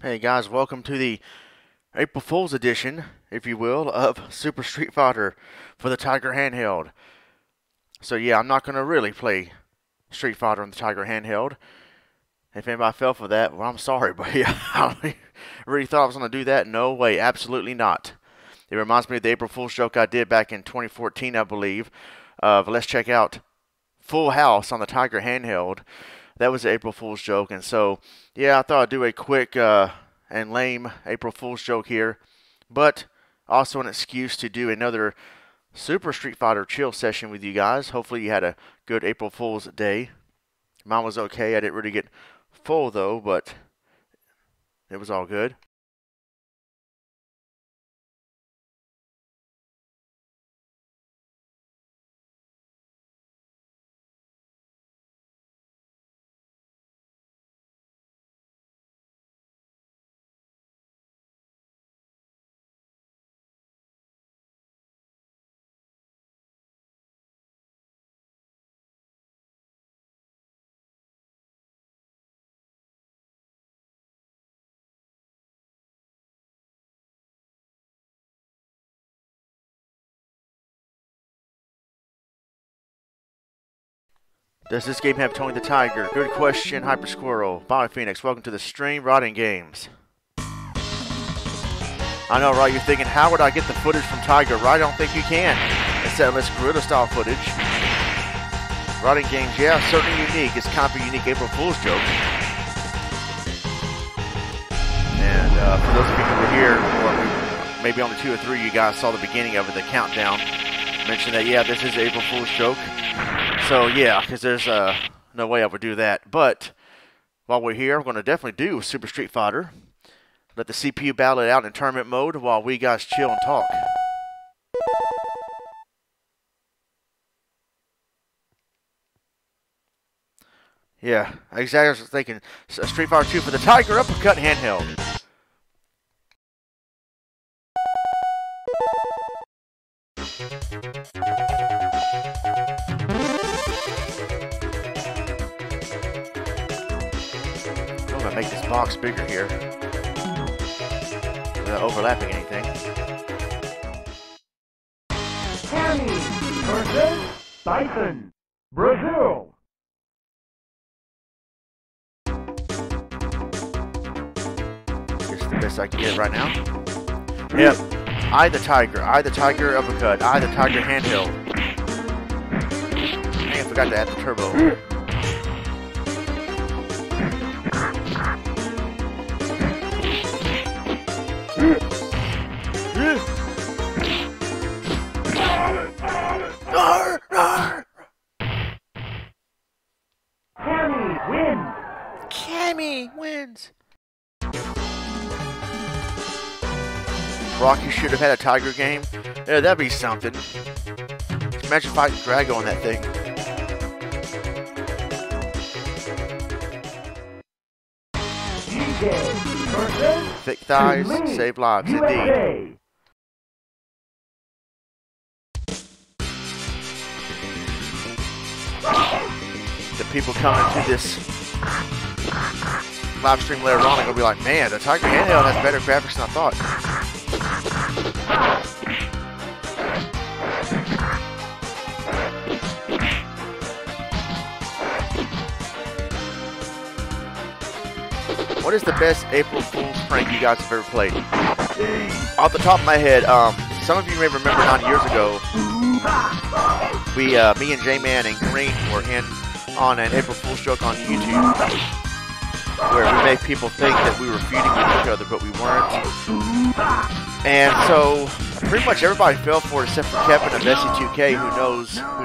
Hey guys, welcome to the April Fool's edition, if you will, of Super Street Fighter for the Tiger handheld. So yeah, I'm not going to really play Street Fighter on the Tiger handheld. If anybody fell for that, well, I'm sorry, but yeah, I really thought I was going to do that. No way, absolutely not. It reminds me of the April Fool's joke I did back in 2014, I believe, of let's check out Full House on the Tiger handheld. That was the April Fool's joke, and so, yeah, I thought I'd do a quick and lame April Fool's joke here, but also an excuse to do another Super Street Fighter chill session with you guys. Hopefully you had a good April Fool's day. Mine was okay. I didn't really get full, though, but it was all good. Does this game have Tony the Tiger? Good question, Hyper Squirrel. Bobby Phoenix, welcome to the stream, Rotting Games. I know, right? You're thinking, how would I get the footage from Tiger? Right? I don't think you can. Instead of this Gorilla style footage. Rotting Games, yeah, certainly unique. It's kind of a unique April Fool's joke. And for those of you who were here, or maybe only 2 or 3 of you guys saw the beginning of it, the countdown, mentioned that, yeah, this is an April Fool's joke. So, yeah, because there's no way I would do that. But while we're here, I'm going to definitely do Super Street Fighter. Let the CPU battle it out in tournament mode while we guys chill and talk. Yeah, exactly. I was thinking Street Fighter 2 for the Tiger Uppercut handheld. I'm going to make this box bigger here without overlapping anything. Tammy versus Bison, Brazil. It's the best I can get right now. Yep. I the Tiger uppercut. I the Tiger handheld. Dang, I forgot to add the turbo. Tammy wins. Cammy wins. Rocky should have had a Tiger game. Yeah, that'd be something. Imagine fighting Drago on that thing. DJ versus Thick thighs, Lee, save lives, USA. indeed. The people coming to this live stream later on are going to be like, man, the Tiger handheld has better graphics than I thought. What is the best April Fool's prank you guys have ever played? Off the top of my head, some of you may remember 9 years ago, me and J-Man and Green were in on an April Fool's joke on YouTube, where we made people think that we were feuding with each other, but we weren't. And so, pretty much everybody fell for it except for Kevin of SC2K, who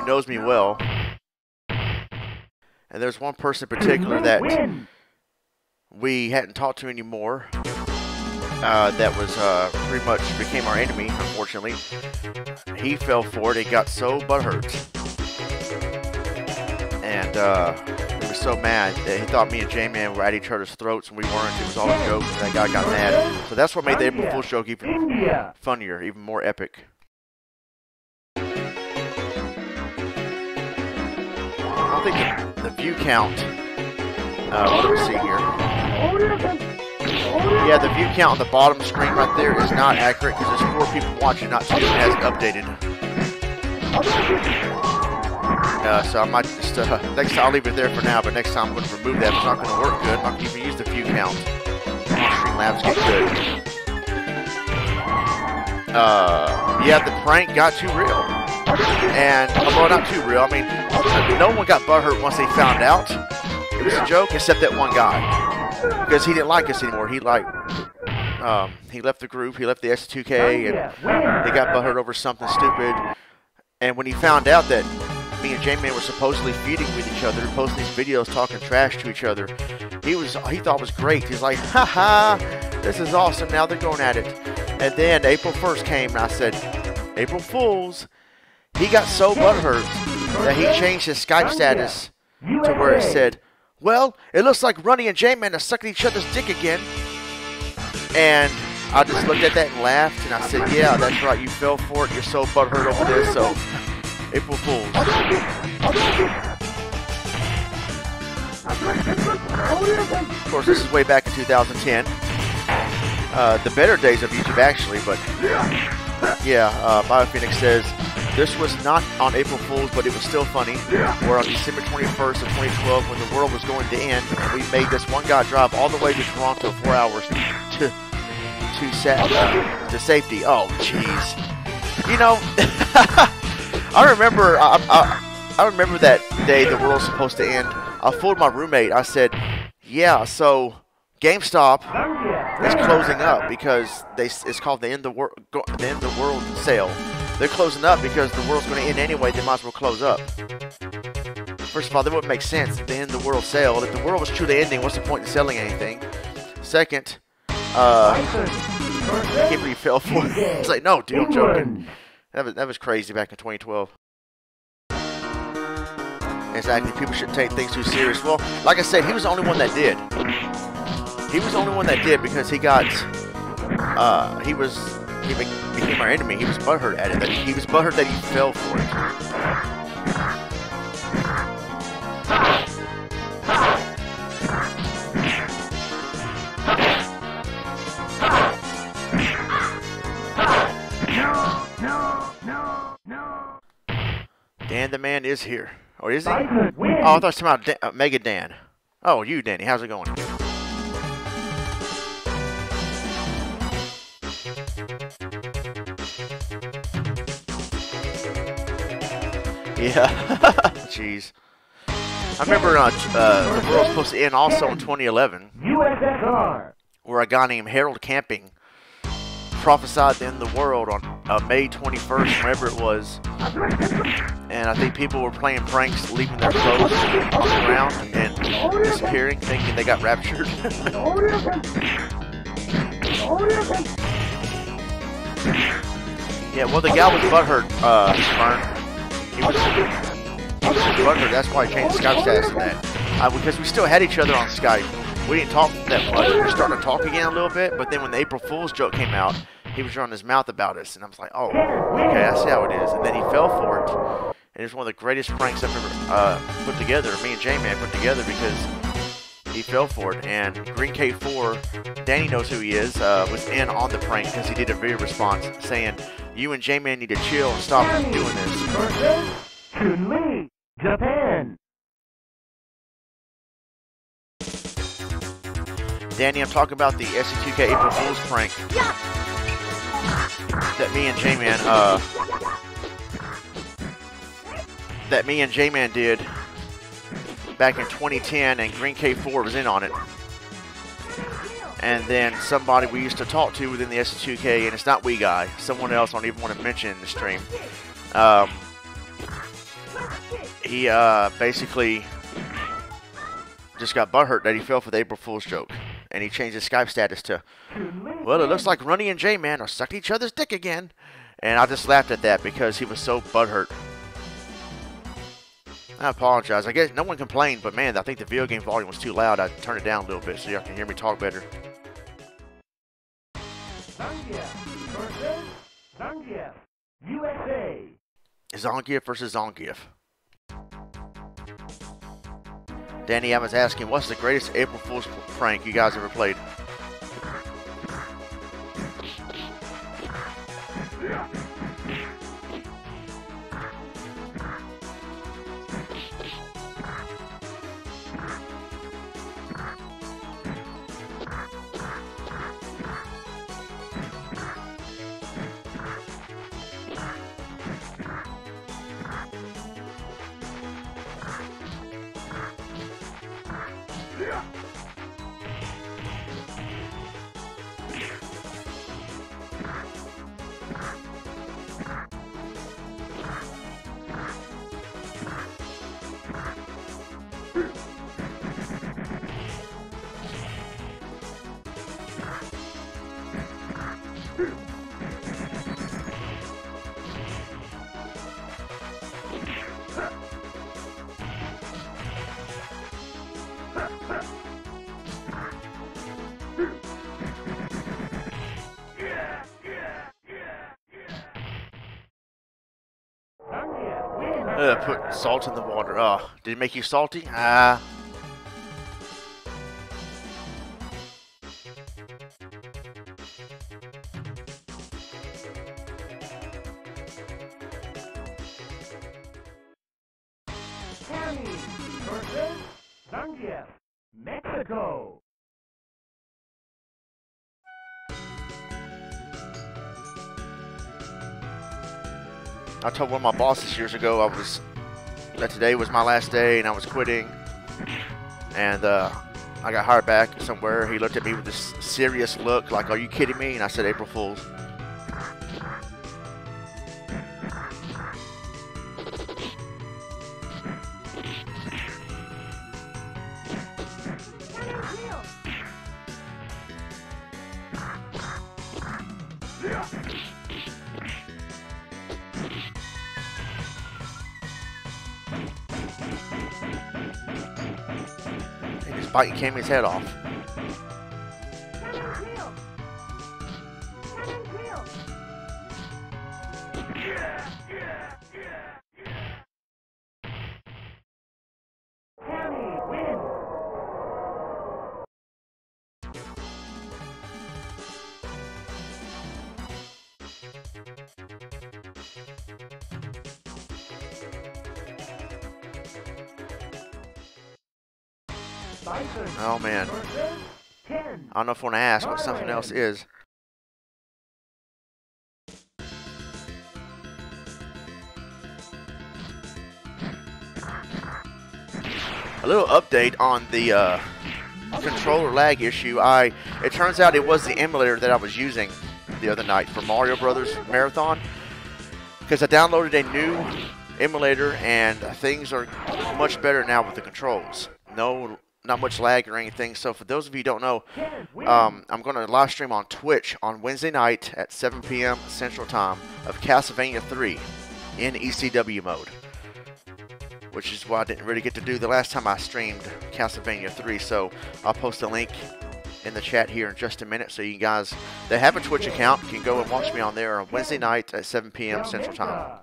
knows me well. And there's one person in particular that we hadn't talked to anymore. That was pretty much became our enemy, unfortunately. He fell for it. He got so butthurt. And he was so mad that he thought me and J-Man were at each other's throats and we weren't. It was all a joke. And that guy got mad. So that's what made the April Fool's joke even funnier, even more epic. I don't think the view count. What do we see here? Yeah, the view count on the bottom screen right there is not accurate because there's 4 people watching, not 2. It hasn't updated. So I might just, next time I'll leave it there for now, but next time I'm going to remove that. It's not going to work good. I'm not going to even use the view count. Streamlabs get good. Yeah, the prank got too real. And, well, not too real. I mean, no one got butthurt once they found out it was a joke, except that one guy. Because he didn't like us anymore. He left the group, he left the S2K, and he got butthurt over something stupid. And when he found out that me and J-Man were supposedly feuding with each other, posting these videos talking trash to each other, he thought it was great. He's like, haha, this is awesome, now they're going at it. And then April 1st came, and I said, April Fools. He got so butthurt that he changed his Skype status to where it said, well, it looks like Ronnie and J-Man are sucking each other's dick again. And I just looked at that and laughed, and I said, yeah, that's right, you fell for it. You're so butthurt over this, so April Fools. Of course, this is way back in 2010. The better days of YouTube, actually, but yeah, BioPhoenix says, this was not on April Fool's, but it was still funny. We're on December 21st of 2012 when the world was going to end, and we made this one guy drive all the way to Toronto 4 hours to safety. Oh, jeez. You know, I remember that day the world was supposed to end. I fooled my roommate. I said, yeah, so GameStop is closing up because it's called the End of the World sale. They're closing up because the world's going to end anyway. They might as well close up. First of all, that wouldn't make sense if they end the world sale. If the world was truly ending, what's the point in selling anything? Second, I can't believe you fell for it. It's like, no, dude, I'm joking. That was crazy back in 2012. Exactly, people shouldn't take things too serious. Well, like I said, he was the only one that did. He was the only one that did because he became our enemy. He was butthurt at it. He was butthurt that he fell for it. No. Dan the Man is here. Or is he? Oh, I thought it was talking about Mega Dan. Oh, you, Danny. How's it going? Yeah. Jeez. I remember the world was supposed to end also in 2011. USSR. Where a guy named Harold Camping prophesied the end of the world on May 21st, whenever it was. And I think people were playing pranks, leaving their clothes on the ground and disappearing, thinking they got raptured. Yeah, well, the guy was butthurt, Spurn. He was butthurt. That's why he changed the Skype status to that. Because we still had each other on Skype. We didn't talk that much. We were starting to talk again a little bit, but then when the April Fool's joke came out, he was running his mouth about us, and I was like, oh, okay, I see how it is. And then he fell for it, and it was one of the greatest pranks I've ever put together. Me and J-Man put together because he fell for it. And Green K4, Danny knows who he is, was in on the prank because he did a video response saying, you and J-Man need to chill and stop doing this. Chun-Li, Japan. Danny, I'm talking about the SC2K April Fool's prank that me and J-Man did back in 2010, and Green K4 was in on it. And then somebody we used to talk to within the SC2K, and it's not We Guy, someone else I don't even want to mention in the stream. He basically just got butthurt that he fell for the April Fool's joke. And he changed his Skype status to, well, it looks like Ronnie and J-Man are sucking each other's dick again. And I just laughed at that because he was so butthurt. I apologize. I guess no one complained, but man, I think the video game volume was too loud. I turned it down a little bit so y'all can hear me talk better. Zangief versus Zangief, USA. Zangief versus Zangief. Danny, I was asking, what's the greatest April Fool's prank you guys ever played? Put salt in the water. Oh, did it make you salty? Ah. Tammy versus Zangief, Mexico. I told one of my bosses years ago that today was my last day and I was quitting. And I got hired back somewhere. He looked at me with this serious look, like, "Are you kidding me?" And I said, "April Fools." He just biting Cammy's head off. Tammy wins. Oh man. I don't know if I want to ask what something else is. A little update on the controller lag issue. It turns out it was the emulator that I was using the other night for Mario Brothers Marathon, because I downloaded a new emulator and things are much better now with the controls. Not much lag or anything. So for those of you who don't know, I'm going to live stream on Twitch on Wednesday night at 7 p.m. Central Time of Castlevania 3 in ECW mode, which is what I didn't really get to do the last time I streamed Castlevania 3. So I'll post a link in the chat here in just a minute, so you guys that have a Twitch account can go and watch me on there on Wednesday night at 7 p.m. Central Time.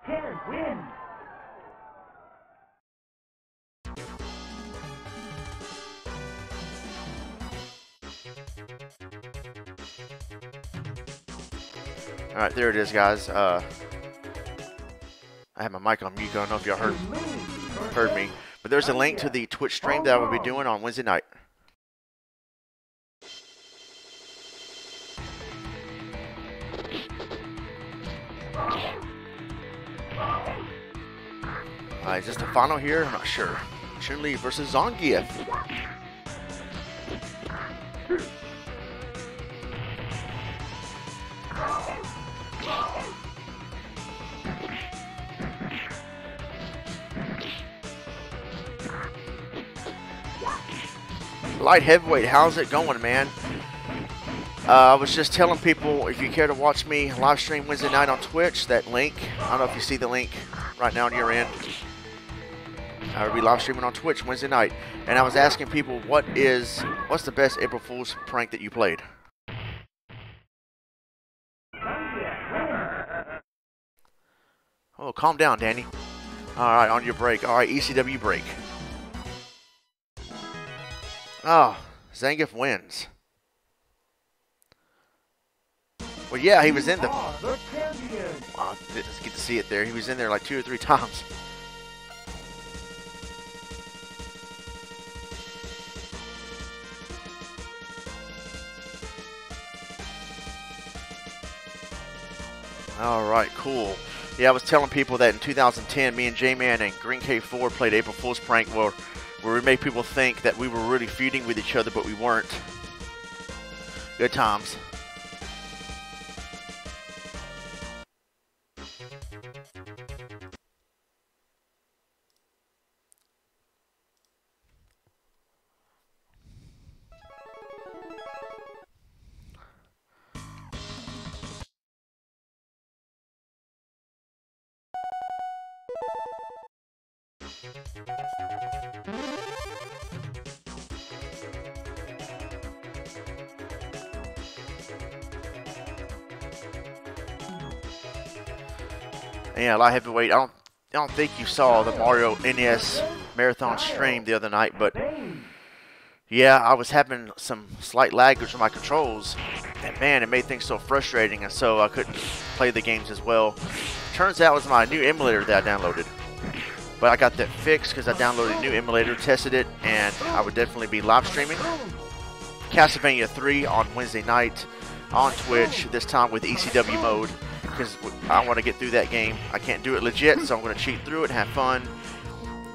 Ken wins. All right, there it is, guys. I have my mic on mute. I don't know if y'all heard me, but there's a link to the Twitch stream that I will be doing on Wednesday night. Is this the final here? I'm not sure. Chun-Li versus Zangief. Light heavyweight, how's it going, man? I was just telling people, if you care to watch me live stream Wednesday night on Twitch, that link, I don't know if you see the link right now on your end. I will be live streaming on Twitch Wednesday night, and I was asking people, what's the best April Fool's prank that you played? Oh, calm down, Danny. All right, on your break. All right, ECW break. Oh, Zangief wins. Well, yeah, he was in the. Are the champions. Oh, let's get to see it there. He was in there like 2 or 3 times. All right, cool. Yeah, I was telling people that in 2010, me and J-Man and Green K4 played April Fool's prank where we made people think that we were really feuding with each other, but we weren't. Good times. Yeah, light heavyweight. I don't think you saw the Mario NES marathon stream the other night, but yeah, I was having some slight lag with my controls, and man, it made things so frustrating, and so I couldn't play the games as well. Turns out it was my new emulator that I downloaded, but I got that fixed because I downloaded a new emulator, tested it, and I would definitely be live streaming Castlevania 3 on Wednesday night on Twitch, this time with ECW mode, because I want to get through that game. I can't do it legit, so I'm going to cheat through it and have fun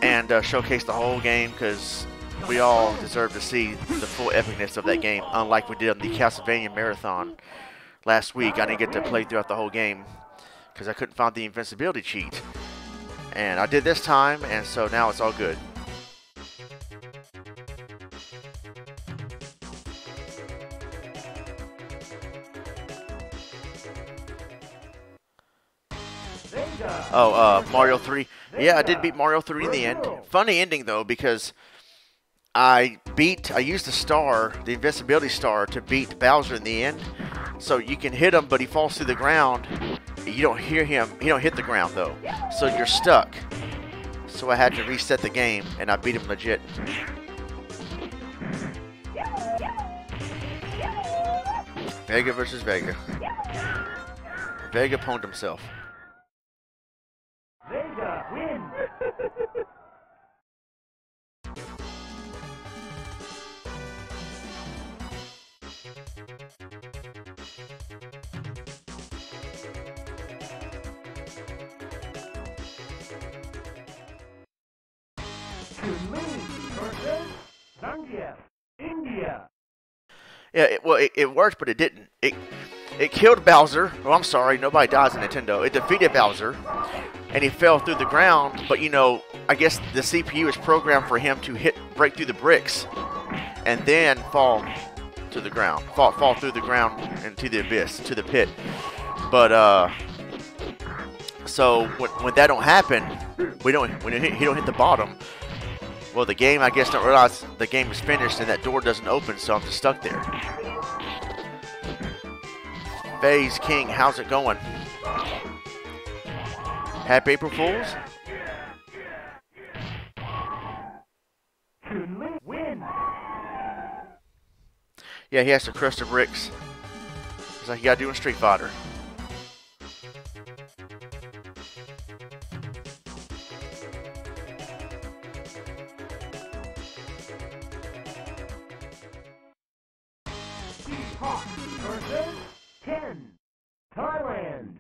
and showcase the whole game, because we all deserve to see the full epicness of that game, unlike we did on the Castlevania marathon last week. I didn't get to play throughout the whole game because I couldn't find the invincibility cheat, and I did this time, and so now it's all good. Oh, Mario 3. Yeah, I did beat Mario 3 in the end. Funny ending, though, because I used the star, the invincibility star, to beat Bowser in the end. So you can hit him, but he falls through the ground. You don't hear him. He don't hit the ground, though. So you're stuck. So I had to reset the game, and I beat him legit. Vega versus Vega. Vega pwned himself. Vega wins. versus Zangief, India. Yeah, it worked, but it didn't. It killed Bowser. Oh, I'm sorry, nobody dies in Nintendo. It defeated Bowser, and he fell through the ground. But you know, I guess the CPU is programmed for him to break through the bricks, and then fall to the ground, fall through the ground into the abyss, to the pit. But so when that don't happen, when he don't hit the bottom. Well, the game, I guess, don't realize the game is finished and that door doesn't open, so I'm just stuck there. FaZe King, how's it going? Happy April Fools? Win. Yeah, he has to crush the bricks. It's like you gotta do in Street Fighter. Versus 10, Thailand.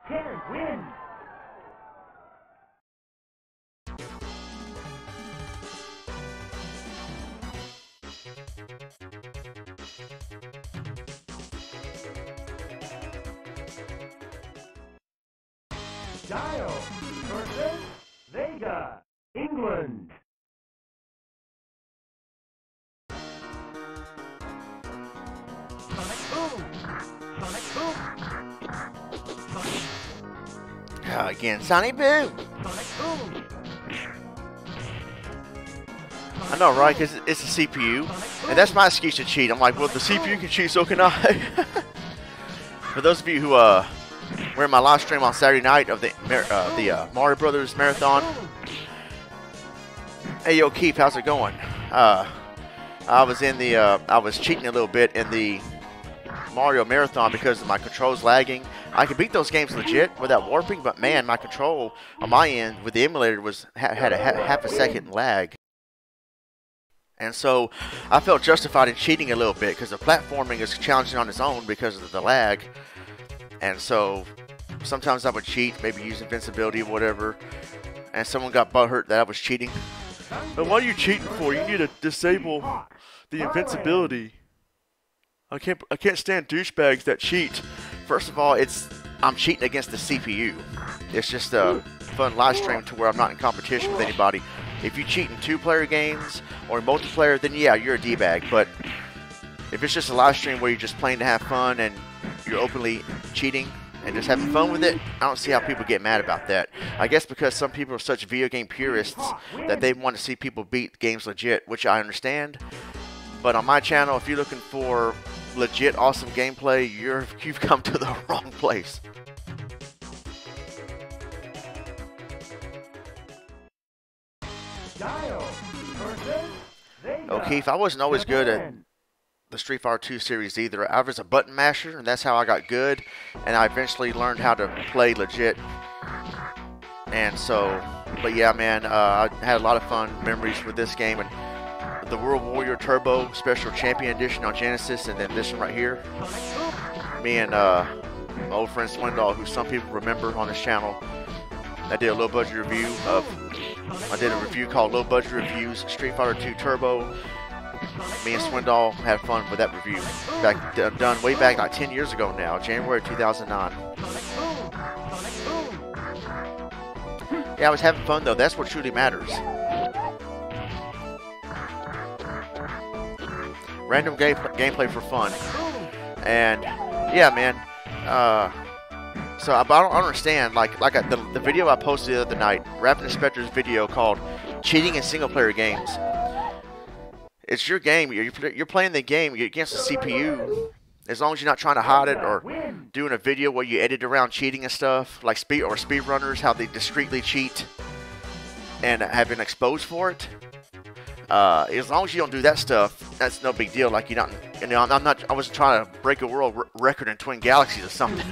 Can win. Dial versus Again, Sonny Boo. I know, right? Because it's a CPU. And that's my excuse to cheat. I'm like, well, the CPU can cheat, so can I. For those of you who were in my live stream on Saturday night of the Mario Brothers Marathon. Hey, yo, Keith, how's it going? I was cheating a little bit in the Mario Marathon because of my controls lagging. I could beat those games legit without warping, but man, my control on my end with the emulator had a half a second lag. And so I felt justified in cheating a little bit because the platforming is challenging on its own because of the lag. And so sometimes I would cheat, maybe use invincibility or whatever, and someone got butthurt that I was cheating. But what are you cheating for? You need to disable the invincibility. I can't stand douchebags that cheat. First of all, I'm cheating against the CPU. It's just a fun live stream to where I'm not in competition with anybody. If you cheat in two-player games or multiplayer, then yeah, you're a D-bag. But if it's just a live stream where you're just playing to have fun and you're openly cheating and just having fun with it, I don't see how people get mad about that. I guess because some people are such video game purists that they want to see people beat games legit, which I understand. But on my channel, if you're looking for legit awesome gameplay, you've come to the wrong place. Oh, Keith, I wasn't always good at the Street Fighter 2 series either. I was a button masher, and that's how I got good. And I eventually learned how to play legit. And so, but yeah, man, I had a lot of fun memories with this game. And the World Warrior Turbo Special Champion Edition on Genesis, and then this one right here. Me and my old friend Swindoll, who some people remember on this channel, I did a low budget review I did a review called Low Budget Reviews Street Fighter 2 Turbo. Me and Swindoll had fun with that review. Done way back like 10 years ago now, January 2009. Yeah, I was having fun though. That's what truly matters. Random gameplay for fun. And yeah, man. So I don't understand. Like the video I posted the other night, Rapid Inspector's video called "Cheating in Single Player Games." It's your game. You're playing the game. You're against the CPU. As long as you're not trying to hide it or doing a video where you edit around cheating and stuff, like speedrunners, how they discreetly cheat and have been exposed for it. As long as you don't do that stuff, that's no big deal. Like I wasn't trying to break a world record in Twin Galaxies or something.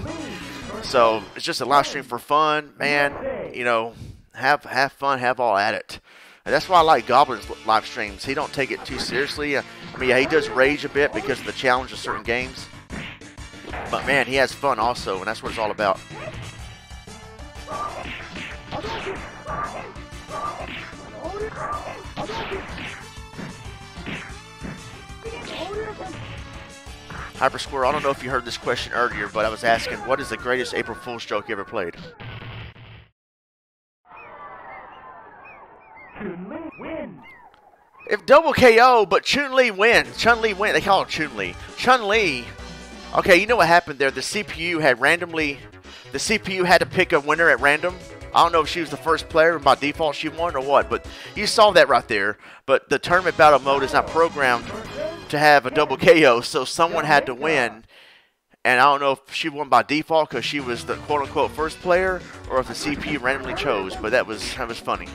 So it's just a live stream for fun, man. You know, have fun, have all at it. And that's why I like Goblin's live streams. He don't take it too seriously. I mean, yeah, he does rage a bit because of the challenge of certain games. But man, he has fun also, and that's what it's all about. Hyper Squirrel, I don't know if you heard this question earlier, but I was asking, what is the greatest April Fool's joke you ever played? Chun-Li wins. If double KO, but Chun-Li wins. Chun-Li wins. They call it Chun-Li. Chun-Li. Okay, you know what happened there? The CPU had to pick a winner at random. I don't know if she was the first player and by default she won or what, but you saw that right there. But the tournament battle mode is not programmed to have a double KO, so someone had to win. And I don't know if she won by default because she was the quote-unquote first player, or if the CPU randomly chose. But that was funny.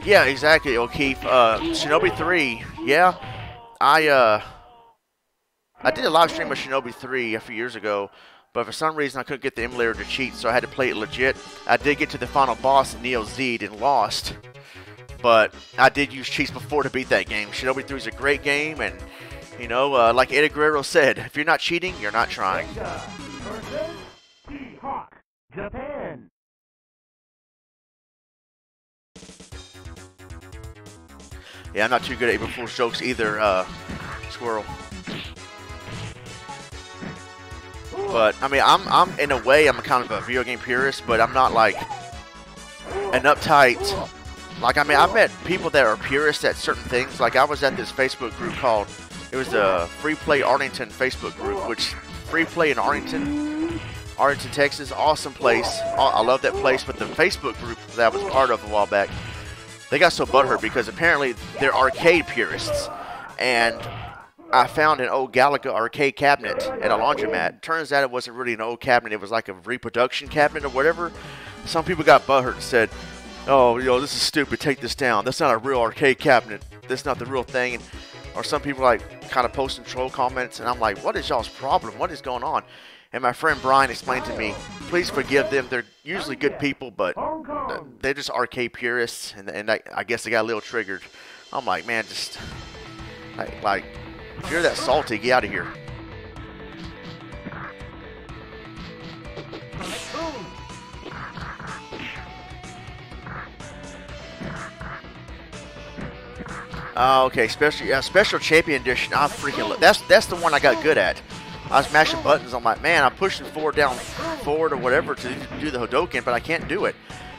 Yeah, exactly, O'Keefe. Shinobi 3, yeah. I did a live stream of Shinobi 3 a few years ago, but for some reason I couldn't get the emulator to cheat, so I had to play it legit. I did get to the final boss, Neo Zed, and lost, but I did use cheats before to beat that game. Shinobi 3 is a great game, and, you know, like Eddie Guerrero said, if you're not cheating, you're not trying. Japan. Yeah, I'm not too good at April Fool's jokes either, Squirrel. But I mean, I'm in a way, I'm kind of a video game purist, but I'm not like an uptight. Like, I mean, I've met people that are purists at certain things. Like, I was at this Facebook group called, it was the Free Play Arlington Facebook group, which Free Play in Arlington, Texas, awesome place. I love that place. But the Facebook group that I was part of a while back, they got so butthurt because apparently they're arcade purists. And I found an old Galaga arcade cabinet at a laundromat. Turns out it wasn't really an old cabinet. It was like a reproduction cabinet or whatever. Some people got butthurt and said, oh, this is stupid. Take this down. That's not a real arcade cabinet. That's not the real thing. Or some people like kind of posting troll comments. And I'm like, what is y'all's problem? What is going on? And my friend Brian explained to me, please forgive them. They're usually good people, but they're just arcade purists. And I guess they got a little triggered. I'm like, man, just like if you're that salty, get out of here. Okay, special champion edition. I freaking love. That's the one I got good at. I was mashing buttons. I'm like, man, I'm pushing forward or whatever to do the Hadoken, but I can't do it.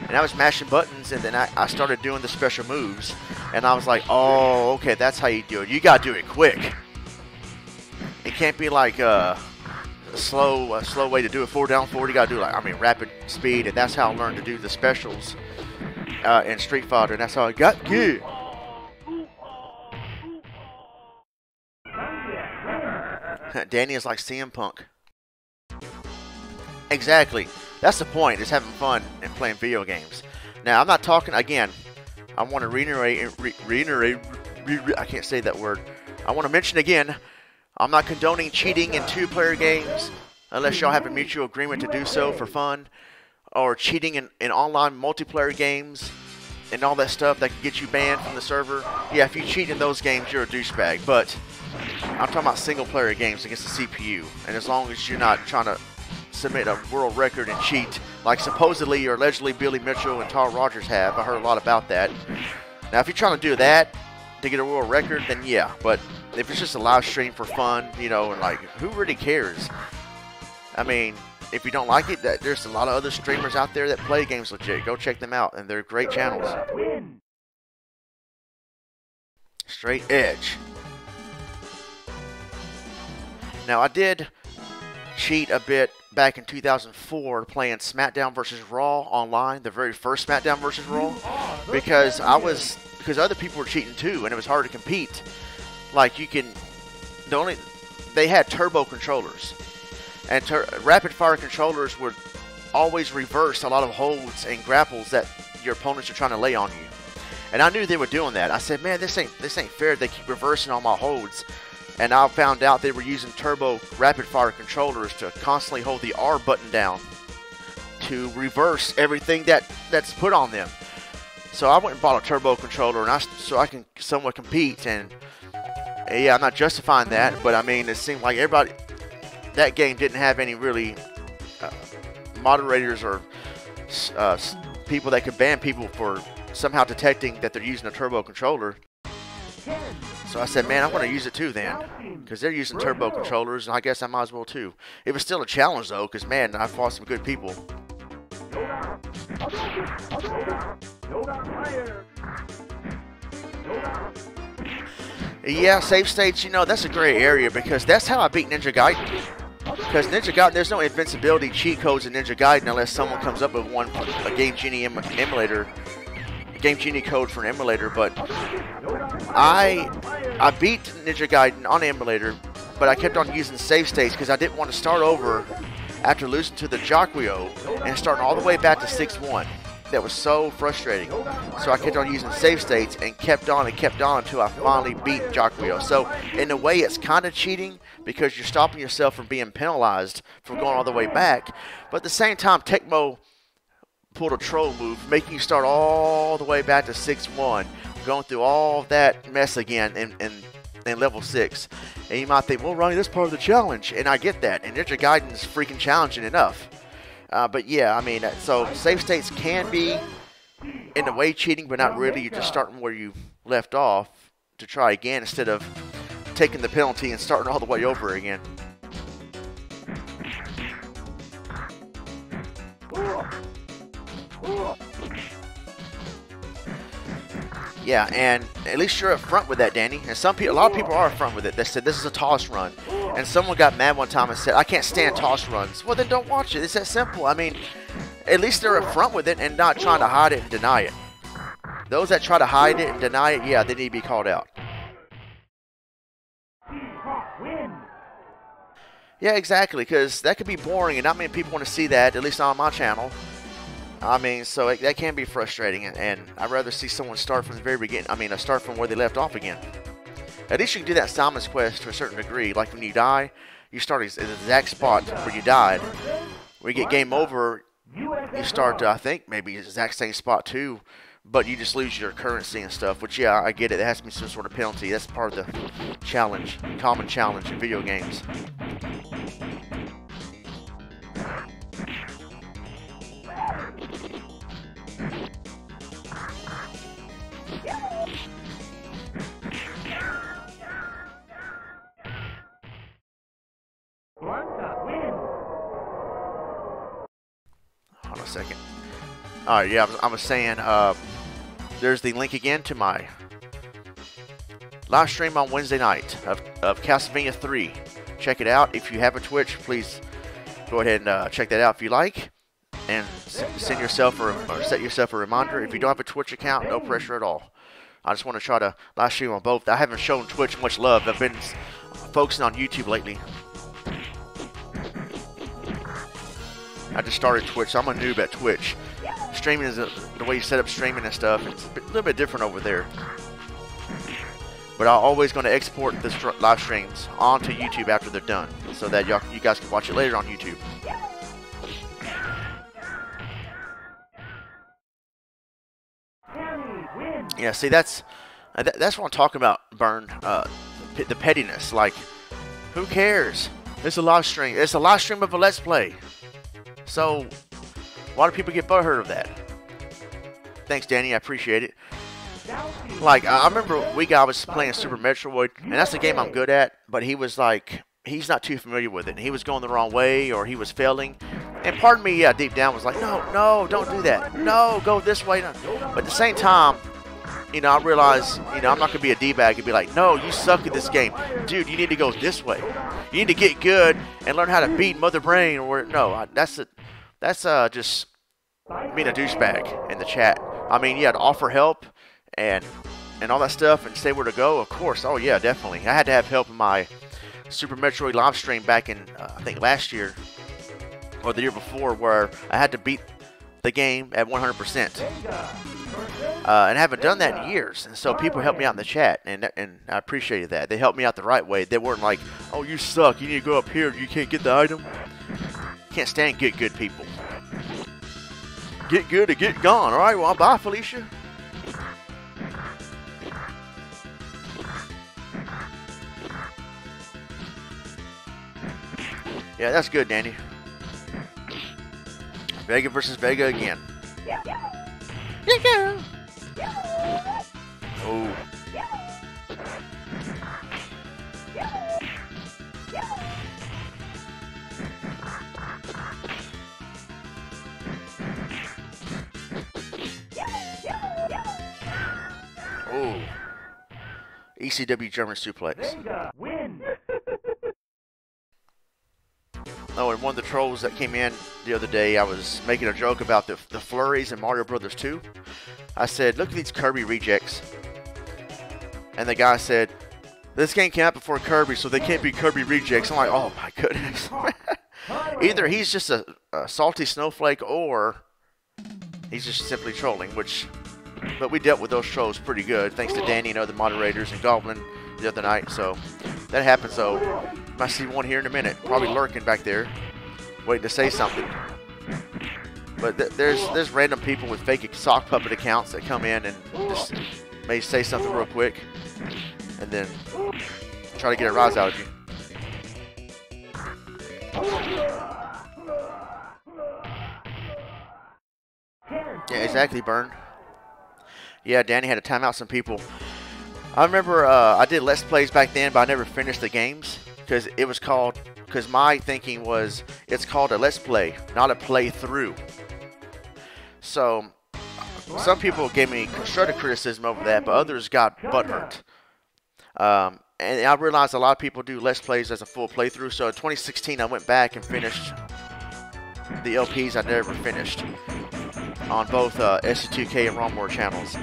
And I was mashing buttons, and then I started doing the special moves, and I was like, oh, okay, that's how you do it. You gotta do it quick. It can't be like a slow way to do it. Forward down forward. You gotta do rapid speed, and that's how I learned to do the specials in Street Fighter, and that's how I got good. Danny is like CM Punk. Exactly. That's the point, is having fun and playing video games. Now, I'm not talking, again, I want to reiterate, I can't say that word. I want to mention again, I'm not condoning cheating in two-player games unless y'all have a mutual agreement to do so for fun, or cheating in online multiplayer games and all that stuff that can get you banned from the server. Yeah, if you cheat in those games, you're a douchebag, but I'm talking about single-player games against the CPU, and as long as you're not trying to submit a world record and cheat, like supposedly or allegedly Billy Mitchell and Carl Rogers have. I heard a lot about that. Now, if you're trying to do that to get a world record, then yeah. But if it's just a live stream for fun, and like, who really cares? I mean, if you don't like it, there's a lot of other streamers out there that play games legit. Go check them out, and they're great channels. Straight Edge. Now, I did cheat a bit back in 2004 playing SmackDown vs. Raw online, the very first SmackDown vs. Raw, because other people were cheating too, and it was hard to compete. Like, they had turbo controllers, and rapid fire controllers would always reverse a lot of holds and grapples that your opponents are trying to lay on you. And I knew they were doing that. I said, man, this ain't fair. They keep reversing all my holds. And I found out they were using turbo rapid fire controllers to constantly hold the R button down to reverse everything that's put on them. So I went and bought a turbo controller, and so I can somewhat compete. And yeah, I'm not justifying that, but I mean, it seemed like that game didn't have any really moderators or people that could ban people for somehow detecting that they're using a turbo controller. So I said, man, I want to use it too then, because they're using turbo controllers, and I guess I might as well too. It was still a challenge though, because man, I fought some good people. Yeah, save states, that's a gray area, because that's how I beat Ninja Gaiden. Because Ninja Gaiden, there's no invincibility cheat codes in Ninja Gaiden unless someone comes up with a Game Genie emulator. Game Genie code for an emulator, but I beat Ninja Gaiden on emulator, but I kept on using save states because I didn't want to start over after losing to the Jacquio and starting all the way back to 6-1. That was so frustrating. So I kept on using save states and kept on until I finally beat Jacquio. So in a way, it's kind of cheating because you're stopping yourself from being penalized for going all the way back. But at the same time, Tecmo pulled a troll move, making you start all the way back to 6-1, going through all that mess again in level 6. And you might think, well, Ronnie, that's part of the challenge. And I get that. And Ninja Gaiden is freaking challenging enough. But yeah, I mean, so save states can be in a way cheating, but not really. You're just starting where you left off. to try again instead of taking the penalty and starting all the way over again. Yeah, and at least you're up front with that, Danny. And a lot of people are up front with it. They said this is a toss run, and someone got mad one time and said, "I can't stand toss runs." Well, then don't watch it. It's that simple. I mean, at least they're up front with it and not trying to hide it and deny it. Those that try to hide it and deny it, yeah, they need to be called out. Yeah, exactly, because that could be boring, and not many people want to see that, at least not on my channel. I mean, so that can be frustrating, and I'd rather see someone start from the very beginning. I mean, start from where they left off again. At least you can do that Simon's Quest to a certain degree. Like when you die, you start at the exact spot where you died. When you get game over, you start, I think, maybe the exact same spot too, but you just lose your currency and stuff, which, yeah, I get it. There has to be some sort of penalty. That's part of the challenge, common challenge in video games. Hold on a second. Alright, yeah, I was saying, there's the link again to my live stream on Wednesday night of Castlevania 3. Check it out. If you have a Twitch, please go ahead and check that out if you like. And send yourself or set yourself a reminder. If you don't have a Twitch account, no pressure at all. I just want to try to live stream on both. I haven't shown Twitch much love. I've been focusing on YouTube lately. I just started Twitch, so I'm a noob at Twitch. Streaming is the way you set up streaming and stuff. It's a little bit different over there. But I'm always going to export the live streams onto YouTube after they're done, so that you guys can watch it later on YouTube. Yeah, see, that's what I'm talking about, Burn. The pettiness. Like, who cares? It's a live stream. It's a live stream of a Let's Play. So, why do people get butthurt of that? Thanks, Danny. I appreciate it. Like, I remember a guy was playing Super Metroid, and that's the game I'm good at, but he was like, he's not too familiar with it, and he was going the wrong way, or he was failing. And part of me, yeah, deep down was like, no, don't do that. No, go this way. No. But at the same time, you know, I realized, you know, I'm not going to be a D-bag and be like, no, you suck at this game. Dude, you need to go this way. You need to get good and learn how to beat Mother Brain. Or no, that's just being a douchebag in the chat. I mean, yeah, to offer help and all that stuff and say where to go, of course. Oh, yeah, definitely. I had to have help in my Super Metroid live stream back in, I think, last year or the year before, where I had to beat the game at 100%. And I haven't done that in years, and so people helped me out in the chat, and I appreciated that. They helped me out the right way. They weren't like, oh, you suck, you need to go up here, you can't get the item. Can't stand get good people. Get good or get gone. Alright, well, bye, Felicia. Yeah, that's good, Danny. Vega versus Vega again. Oh. Oh. ECW German suplex. Oh, and one of the trolls that came in the other day, I was making a joke about the flurries in Mario Brothers 2. I said, look at these Kirby rejects. And the guy said, this game came out before Kirby, so they can't be Kirby rejects. I'm like, oh my goodness. Either he's just a salty snowflake, or he's just simply trolling, but we dealt with those trolls pretty good, thanks to Danny and other moderators and Goblin the other night, so that happened. So I see one here in a minute, probably lurking back there, waiting to say something. But there's random people with fake sock puppet accounts that come in and just may say something real quick, and then try to get a rise out of you. Yeah, exactly, Burn. Yeah, Danny had to time out some people. I remember I did Let's Plays back then, but I never finished the games because it was called. Because my thinking was it's called a Let's Play, not a playthrough. So some people gave me constructive criticism over that, but others got butthurt. And I realized a lot of people do Let's Plays as a full playthrough. So in 2016, I went back and finished the LPs I never finished on both SC2K and Ronmower channels.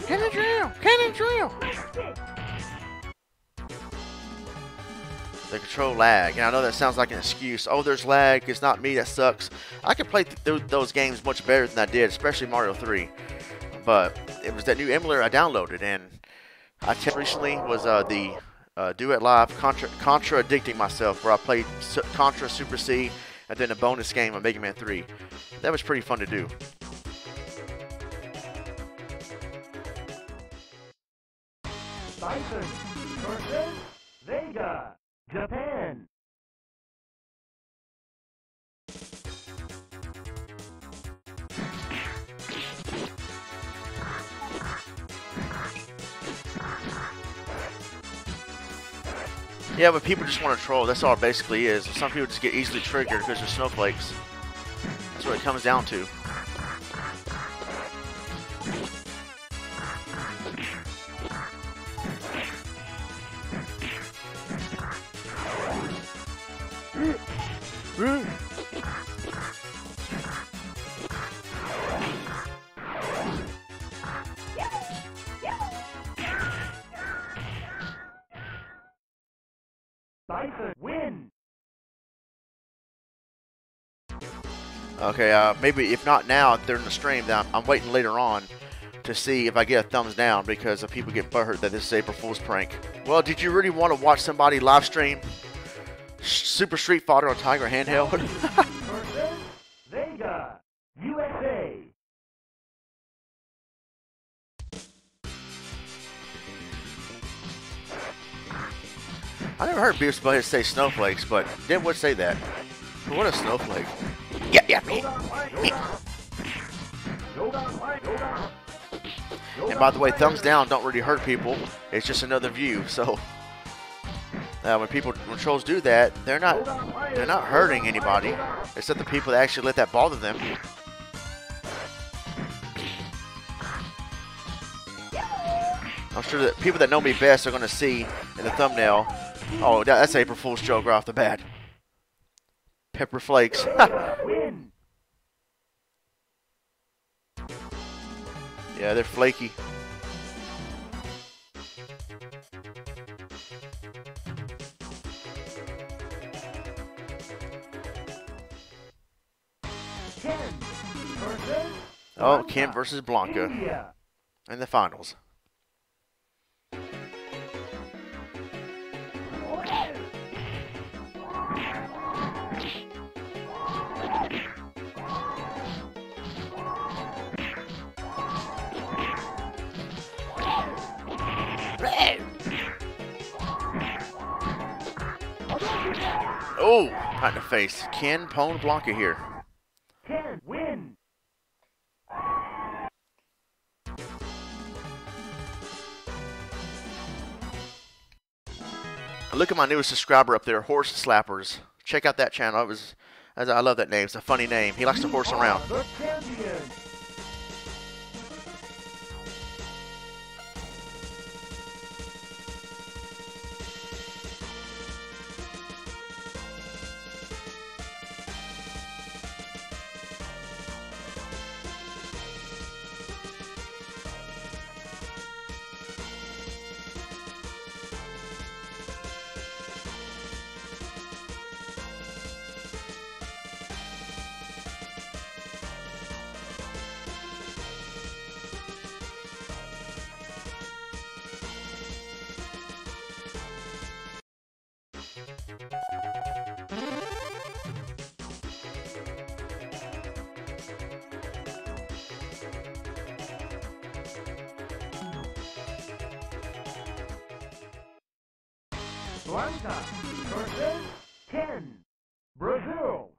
Cannon drill! Cannon drill! The control lag, and I know that sounds like an excuse. Oh, there's lag. It's not me. That sucks. I can play those games much better than I did, especially Mario 3. But it was that new emulator I downloaded, and I recently was the Duet Live contradicting myself, where I played Contra Super C and then a bonus game of Mega Man 3. That was pretty fun to do. Bison versus Vega, Japan. Yeah, but people just want to troll. That's all it basically is. Some people just get easily triggered because they're snowflakes. That's what it comes down to. Bison win. Okay, maybe if not now during the stream, then I'm waiting later on to see if I get a thumbs down because people get butthurt that this is April Fool's prank. Well, did you really want to watch somebody live stream Super Street Fighter on Tiger handheld? Versus Vega, USA. I never heard Beavis Butthead say snowflakes, but Dan would say that. But what a snowflake. Yeah, yeah, me. And by the way, thumbs down don't really hurt people. It's just another view. So when trolls do that, they're not hurting anybody, except the people that actually let that bother them. I'm sure that people that know me best are going to see in the thumbnail. Oh, that's April Fool's joke right off the bat. Pepper flakes. Yeah, they're flaky. Oh, Ken versus Blanca in the finals. Oh, right in the face. Ken pwned Blanca here. Ken win. Look at my newest subscriber up there, Horse Slappers. Check out that channel. I love that name. It's a funny name. He likes to horse around. The champion. Blanca versus Ken, Brazil.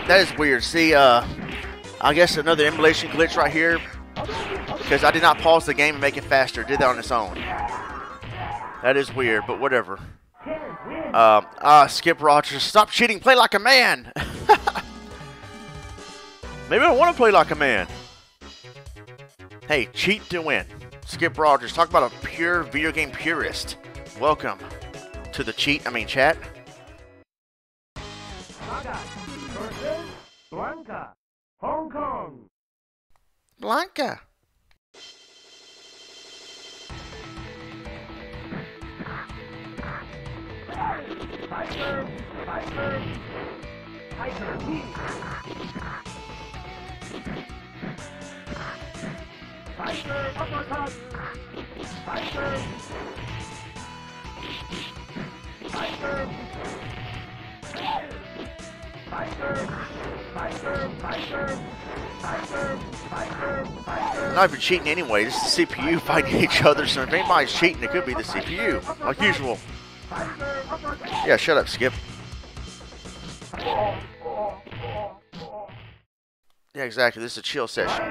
That is weird. See, I guess another emulation glitch right here, because I did not pause the game and make it faster. It did that on its own. That is weird, but whatever. Skip Rogers, stop cheating. Play like a man. Maybe I want to play like a man. Hey, cheat to win. Skip Rogers, talk about a pure video game purist. Welcome to the chat. Saga versus Blanca, Hong Kong. Blanca. Tiger, Tiger, Tiger, Tiger, uppercut. Tiger, Tiger, Tiger, Tiger, Tiger, Tiger, Tiger, Tiger. Not even cheating anyway. This is the CPU fighting each other, so if anybody's cheating, it could be the CPU, like usual. Yeah, shut up, Skip. Yeah, exactly. This is a chill session.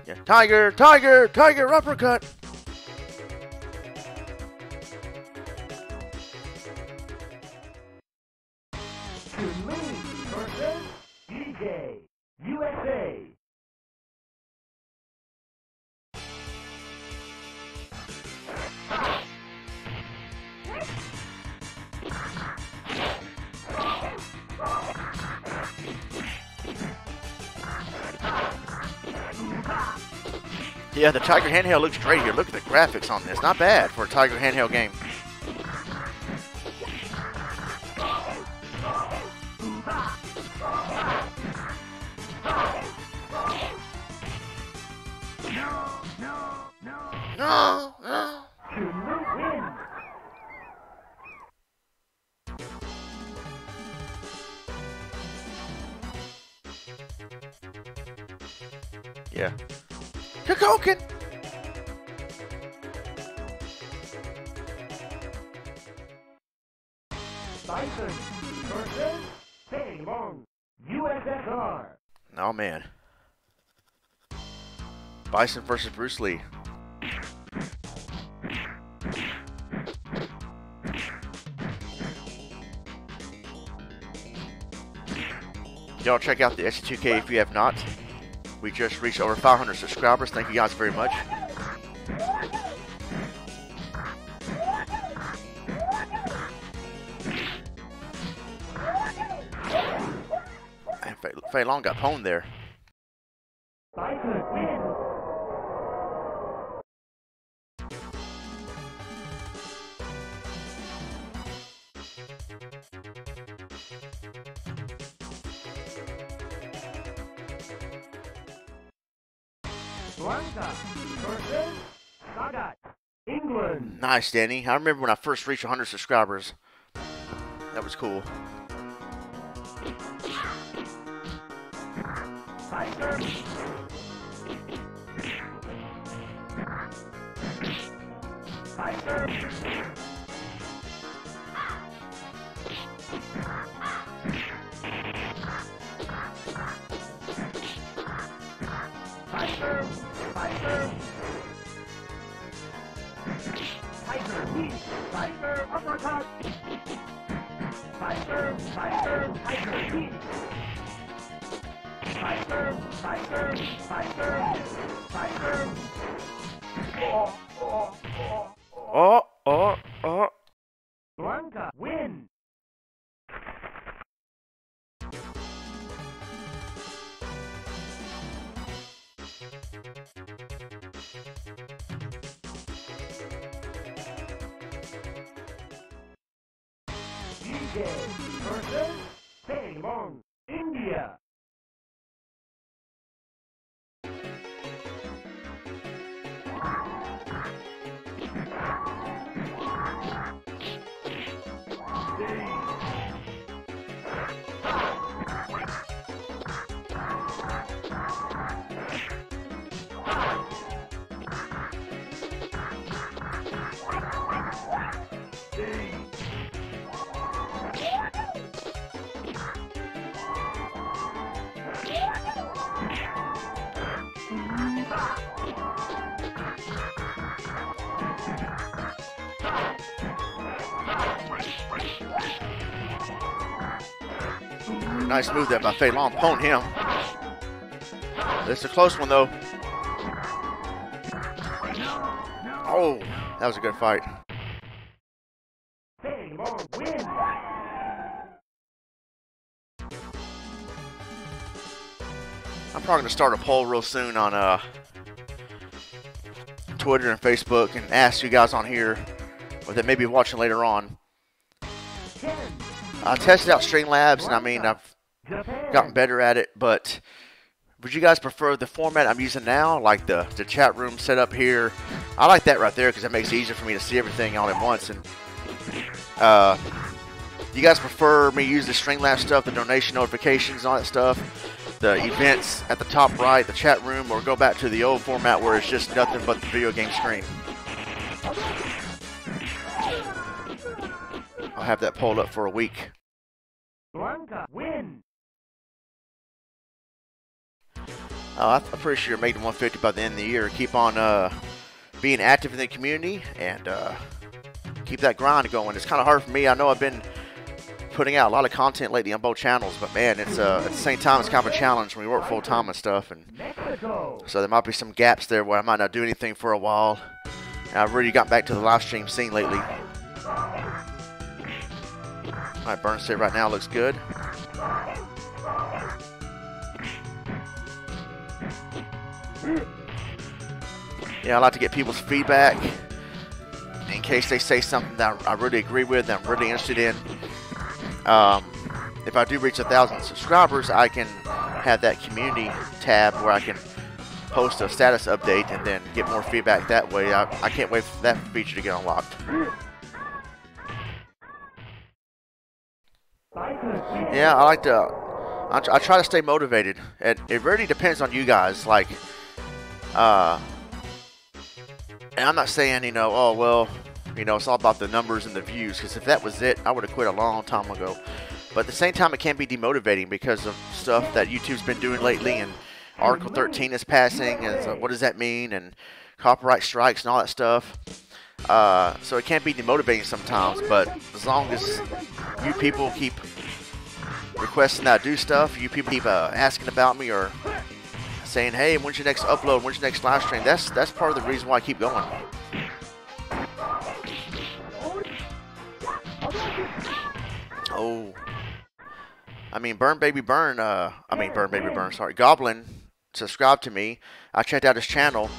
Yeah, Tiger, Tiger, Tiger, uppercut. Chun-Li versus DJ, USA. Yeah, the Tiger handheld looks great here. Look at the graphics on this. Not bad for a Tiger handheld game. No, no. Chun-Li wins. Yeah. Kakoken. Bison versus Fei Long, USSR. Oh, man. Bison versus Bruce Lee. Y'all check out the SC2K if you have not. We just reached over 500 subscribers. Thank you guys very much. And Fei Long got pwned there. Bison wins. Blanca versus Sagat, England. Nice, Danny. I remember when I first reached 100 subscribers. That was cool. Tiger. Tiger. Tiger. Tiger. Tiger knee. Tiger uppercut. Tiger. Tiger. Tiger knee. Tiger. Tiger. Tiger. Tiger. Oh. Blanca win. DJ versus Fei Long, India. Nice move there by Fei Long, pwned him. This is a close one though. Oh, that was a good fight. Fei Long wins. I'm probably going to start a poll real soon on Twitter and Facebook and ask you guys on here, or that may be watching later on. I tested out Streamlabs, and I mean, I've gotten better at it, but would you guys prefer the format I'm using now, like the chat room set up here? I like that right there because it makes it easier for me to see everything all at once. And you guys prefer me use the Streamlabs stuff, the donation notifications, all that stuff, the events at the top right, the chat room, or go back to the old format where it's just nothing but the video game screen? I'll have that polled up for a week. Blanca win. I'm pretty sure you're making 150 by the end of the year. Keep on being active in the community and keep that grind going. It's kind of hard for me. I know I've been putting out a lot of content lately on both channels, but man, it's at the same time it's kind of a challenge when we work full time and stuff. And so there might be some gaps there where I might not do anything for a while. And I've really gotten back to the live stream scene lately. All right, burn state right now looks good. Yeah, I like to get people's feedback in case they say something that I really agree with, that I'm really interested in. If I do reach 1,000 subscribers, I can have that community tab where I can post a status update and then get more feedback that way. I can't wait for that feature to get unlocked. Yeah, I like to. I try to stay motivated. It really depends on you guys. Like, and I'm not saying, oh well, it's all about the numbers and the views. Because if that was it, I would have quit a long time ago. But at the same time, it can be demotivating because of stuff that YouTube's been doing lately, and Article 13 is passing, and so what does that mean? And copyright strikes and all that stuff. So it can be demotivating sometimes. But as long as you people keep requesting that I do stuff, you people keep asking about me or saying, hey, when's your next upload, when's your next live stream, that's part of the reason why I keep going. Oh, I mean, Burn Baby Burn, sorry, Goblin subscribed to me. I checked out his channel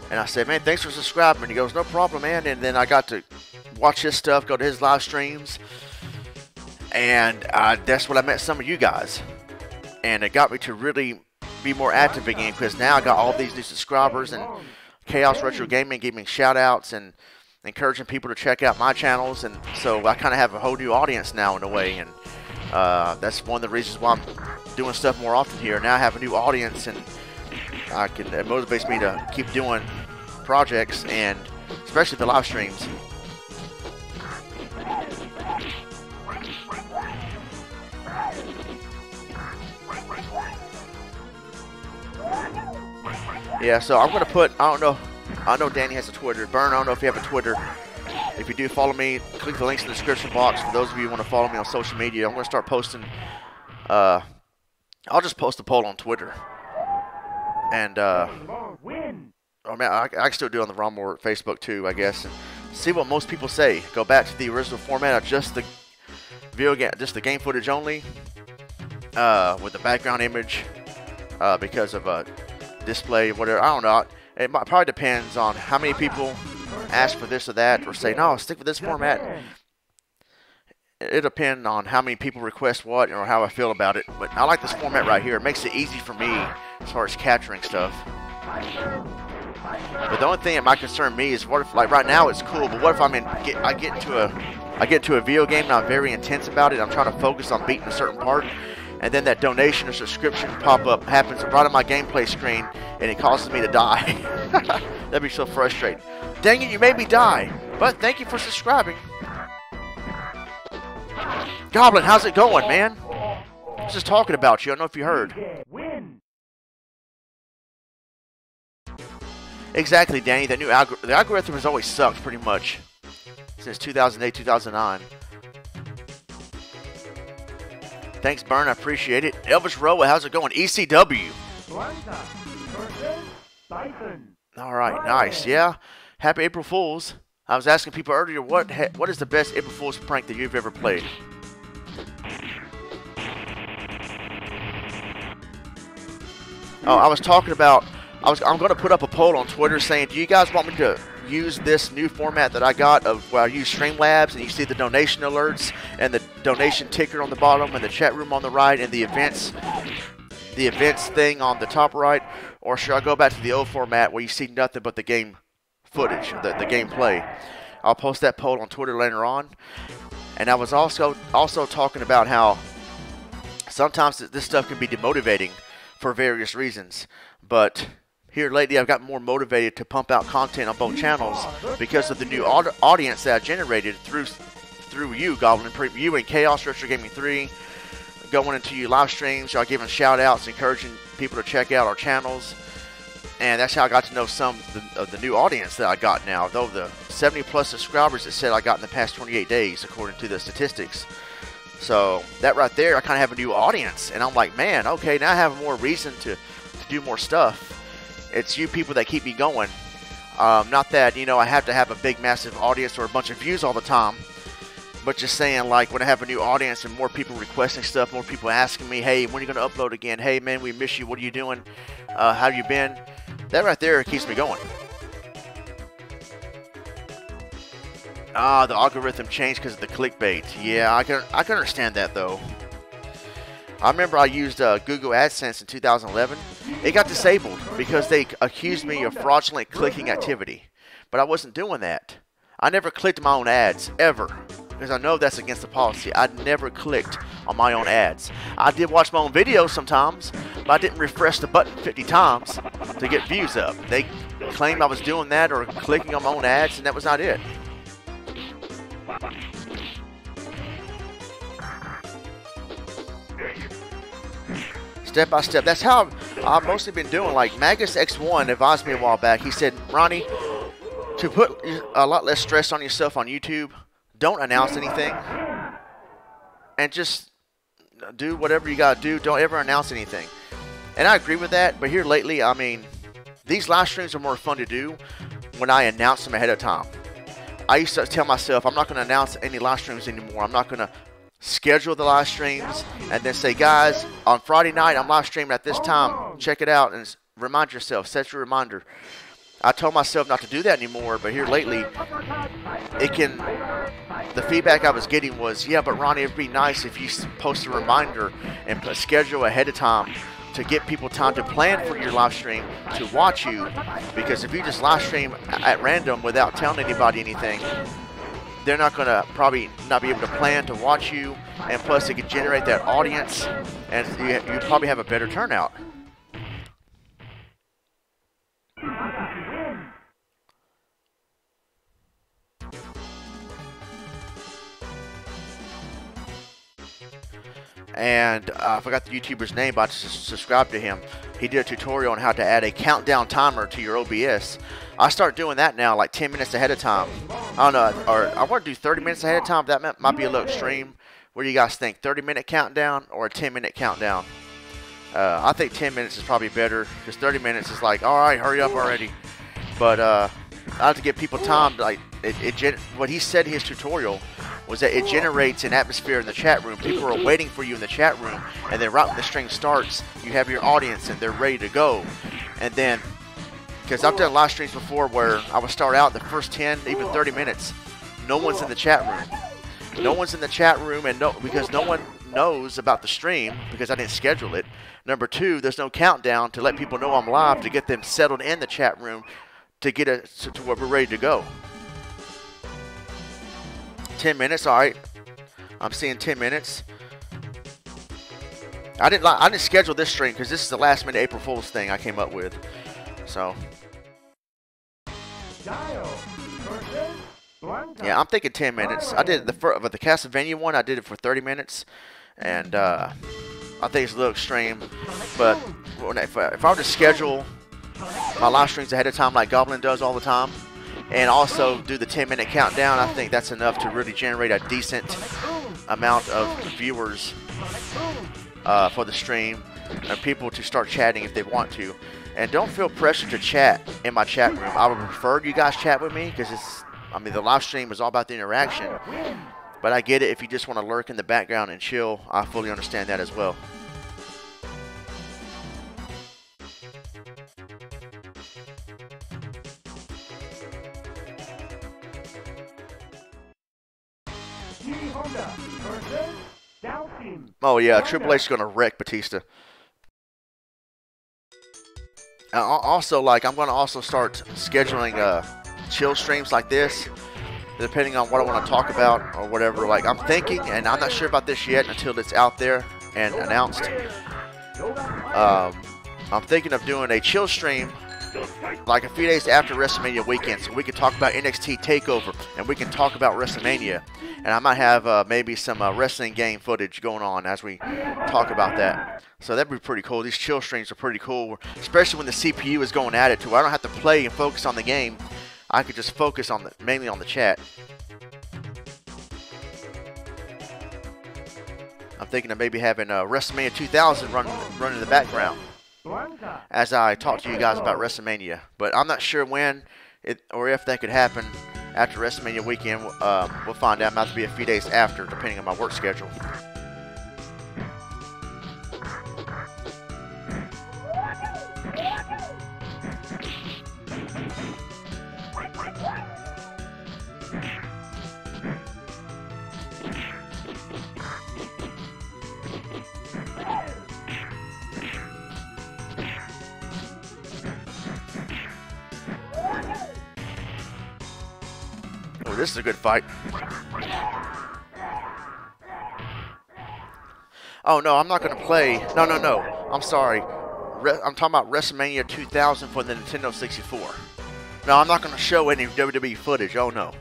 and I said, man, thanks for subscribing. And he goes, no problem, man. And then I got to watch his stuff, go to his live streams, and that's when I met some of you guys. And it got me to really be more active again, because now I got all these new subscribers, and Chaos Retro Gaming gave me shout outs and encouraging people to check out my channels. And so I kind of have a whole new audience now in a way. And that's one of the reasons why I'm doing stuff more often here. Now I have a new audience, and it motivates me to keep doing projects, and especially the live streams. Yeah, so I'm going to put, I know Danny has a Twitter. Burn, I don't know if you have a Twitter. If you do, follow me. Click the links in the description box. For those of you who want to follow me on social media, I'm going to start posting, I'll just post a poll on Twitter. And, I mean, I can still do it on the Ronmower Facebook too, I guess. And see what most people say. Go back to the original format of just the video game, just the game footage only, with the background image, because of display, whatever. I don't know. It probably depends on how many people ask for this or that, or say, no, stick with this format. It'll depend on how many people request what, or how I feel about it. But I like this format right here. It makes it easy for me as far as capturing stuff. But the only thing that might concern me is what if, like right now it's cool, but what if I get into a video game and I'm very intense about it. I'm trying to focus on beating a certain part, and then that donation or subscription pop-up happens right on my gameplay screen, and it causes me to die. That'd be so frustrating. Dang it, you made me die. But thank you for subscribing. Goblin, how's it going, man? I was just talking about you. I don't know if you heard. Win. Exactly, Danny. That new the algorithm has always sucked pretty much since 2008, 2009. Thanks, Burn. I appreciate it. Elvis Roa, how's it going? ECW. Blanca versus Tyson. All right, nice. Yeah, happy April Fools. I was asking people earlier, what is the best April Fool's prank that you've ever played? Oh, I was talking about. I'm going to put up a poll on Twitter saying, do you guys want me to use this new format that I got of where I use Streamlabs and you see the donation alerts and the donation ticker on the bottom and the chat room on the right and the events thing on the top right, or should I go back to the old format where you see nothing but the game footage, the gameplay? I'll post that poll on Twitter later on. And I was also talking about how sometimes this stuff can be demotivating for various reasons, but here lately I've gotten more motivated to pump out content on both channels because of the new audience that I generated through you, Goblin, you and Chaos Retro Gaming 3, going into you live streams, y'all giving shout outs, encouraging people to check out our channels, and that's how I got to know some of the new audience that I got now, though the 70 plus subscribers it said I got in the past 28 days according to the statistics. So that right there, I kind of have a new audience, and I'm like, man, okay, now I have more reason to do more stuff. It's you people that keep me going. Not that, you know, I have to have a big, massive audience or a bunch of views all the time, but just saying, like, when I have a new audience and more people requesting stuff, more people asking me, hey, when are you going to upload again? Hey, man, we miss you. What are you doing? How have you been? That right there keeps me going. The algorithm changed because of the clickbait. Yeah, I can understand that, though. I remember I used Google AdSense in 2011. It got disabled because they accused me of fraudulent clicking activity. But I wasn't doing that. I never clicked my own ads, ever. Because I know that's against the policy. I never clicked on my own ads. I did watch my own videos sometimes, but I didn't refresh the button 50 times to get views up. They claimed I was doing that or clicking on my own ads, and that was not it. Step by step. That's how I've mostly been doing. Like Magus X1 advised me a while back. He said, Ronnie, to put a lot less stress on yourself on YouTube, don't announce anything. And just do whatever you got to do. Don't ever announce anything. And I agree with that. But here lately, I mean, these live streams are more fun to do when I announce them ahead of time. I used to tell myself, I'm not going to announce any live streams anymore. I'm not going to schedule the live streams and then say, guys, on Friday night I'm live streaming at this time, check it out, and remind yourself, set your reminder. I told myself not to do that anymore, but here lately the feedback I was getting was, yeah, but Ronnie, it'd be nice if you post a reminder and schedule ahead of time to get people time to plan for your live stream to watch you, because if you just live stream at random without telling anybody anything, they're not going to probably not be able to plan to watch you, and plus it could generate that audience, and you probably have a better turnout. And I forgot the YouTuber's name, but I subscribed to him. He did a tutorial on how to add a countdown timer to your OBS. I start doing that now, like 10 minutes ahead of time. I don't know, or I want to do 30 minutes ahead of time. That might be a little extreme. What do you guys think? 30-minute countdown or a 10-minute countdown? I think 10 minutes is probably better, because 30 minutes is like, all right, hurry up already. But I have to give people time to, like, what he said in his tutorial was that it generates an atmosphere in the chat room. People are waiting for you in the chat room, and then right when the stream starts, you have your audience and they're ready to go. And then, because I've done live streams before where I would start out the first 10, even 30 minutes, no one's in the chat room. No one's in the chat room, and because no one knows about the stream, because I didn't schedule it. Number two, there's no countdown to let people know I'm live to get them settled in the chat room to get it to where we're ready to go. 10 minutes, all right. I'm seeing 10 minutes. I didn't schedule this stream because this is the last minute April Fool's thing I came up with. So yeah, I'm thinking 10 minutes. I did the Castlevania one. I did it for 30 minutes, and I think it's a little extreme. But if I were to schedule my live streams ahead of time like Goblin does all the time, and also do the 10-minute countdown, I think that's enough to really generate a decent amount of viewers for the stream, and people to start chatting if they want to. And don't feel pressure to chat in my chat room. I would prefer you guys chat with me because the live stream is all about the interaction. But I get it if you just want to lurk in the background and chill. I fully understand that as well. Oh yeah, Triple H is gonna wreck Batista. Also, like, I'm gonna also start scheduling chill streams like this, depending on what I want to talk about or whatever. Like, I'm thinking, and I'm not sure about this yet until it's out there and announced. I'm thinking of doing a chill stream like a few days after WrestleMania weekend, so we can talk about NXT TakeOver and we can talk about WrestleMania. And I might have maybe some wrestling game footage going on as we talk about that. So that'd be pretty cool. These chill streams are pretty cool, especially when the CPU is going at it too. I don't have to play and focus on the game. I could just focus on mainly on the chat. I'm thinking of maybe having WrestleMania 2000 run in the background as I talk to you guys about WrestleMania. But I'm not sure when or if that could happen after WrestleMania weekend. We'll find out. It might be a few days after, depending on my work schedule. Oh, this is a good fight. Oh, no, I'm not going to play. No. I'm sorry. I'm talking about WrestleMania 2000 for the Nintendo 64. No, I'm not going to show any WWE footage. Oh, no.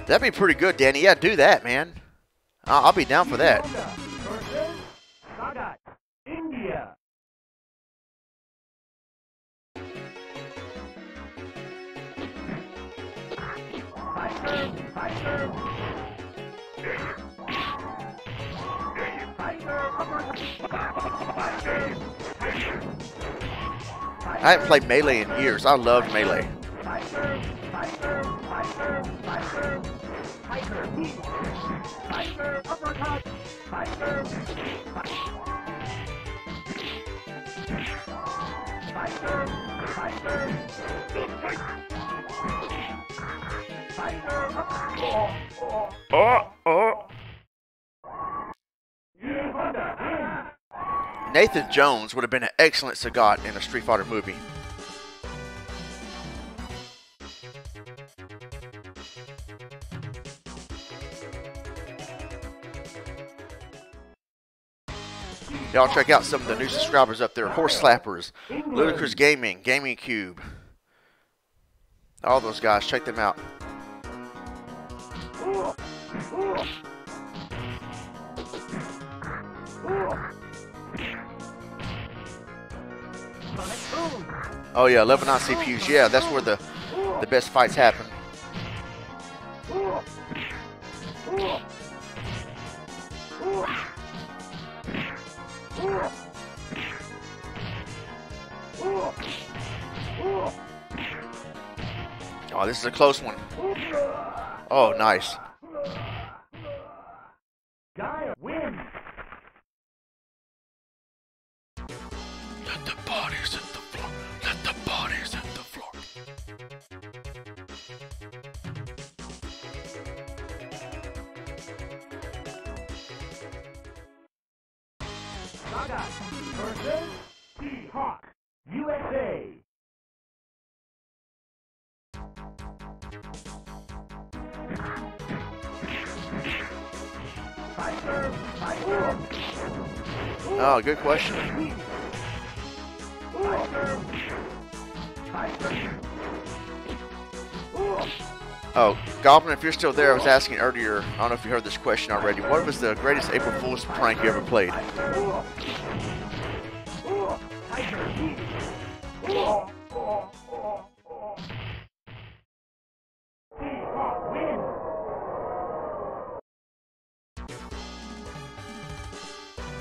That'd be pretty good, Danny. Yeah, do that, man. I'll be down for that. India. I haven't played Melee in years. I loved Melee. Nathan Jones would have been an excellent Sagat in a Street Fighter movie. Y'all check out some of the new subscribers up there. Horse Slappers, Ludicrous Gaming, Gaming Cube. All those guys, check them out. Oh yeah, Lebanon CPUs. Yeah, that's where the best fights happen. Oh, this is a close one. Oh, nice. Guy wins. Let the bodies hit the floor. Let the bodies hit the floor. Sagat versus T-Hawk. Oh, good question. Oh, Goblin, if you're still there, I was asking earlier, I don't know if you heard this question already. What was the greatest April Fool's prank you ever played?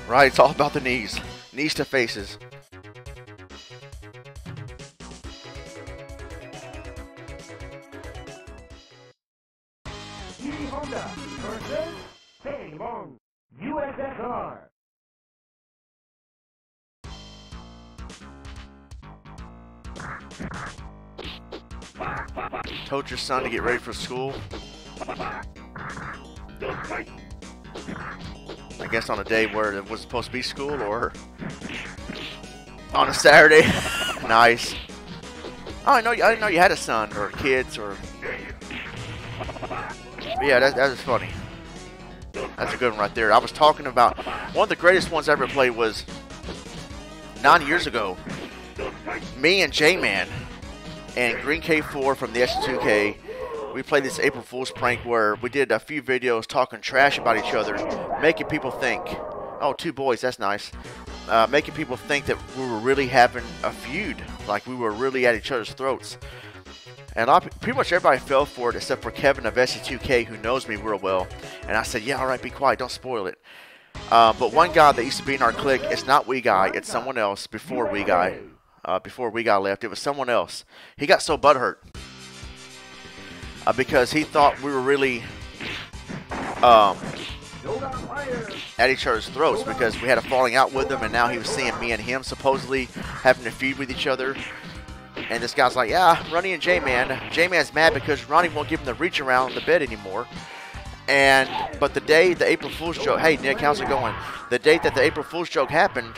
Right, it's all about the knees. Knees to faces. Honda versus Sailong USSR. Told your son to get ready for school. I guess on a day where it was supposed to be school, or on a Saturday. Nice. Oh, I didn't know you had a son or kids or. But yeah, that was funny. That's a good one right there. I was talking about one of the greatest ones I ever played was 9 years ago. Me and J-Man and Green K4 from the S2K. We played this April Fool's prank where we did a few videos talking trash about each other, making people think, oh, two boys, that's nice. Making people think that we were really having a feud, like we were really at each other's throats. And pretty much everybody fell for it except for Kevin of SC2K, who knows me real well. And I said, yeah, all right, be quiet, don't spoil it. But one guy that used to be in our clique, it's not We Guy, it's someone else before We Guy. Before We Guy left, it was someone else. He got so butthurt because he thought we were really at each other's throats because we had a falling out with him, and now he was seeing me and him supposedly having a feud with each other. And this guy's like, yeah, Ronnie and J-Man. J-Man's mad because Ronnie won't give him the reach around the bed anymore. But the day the April Fool's joke, hey Nick, how's it going? The day that the April Fool's joke happened,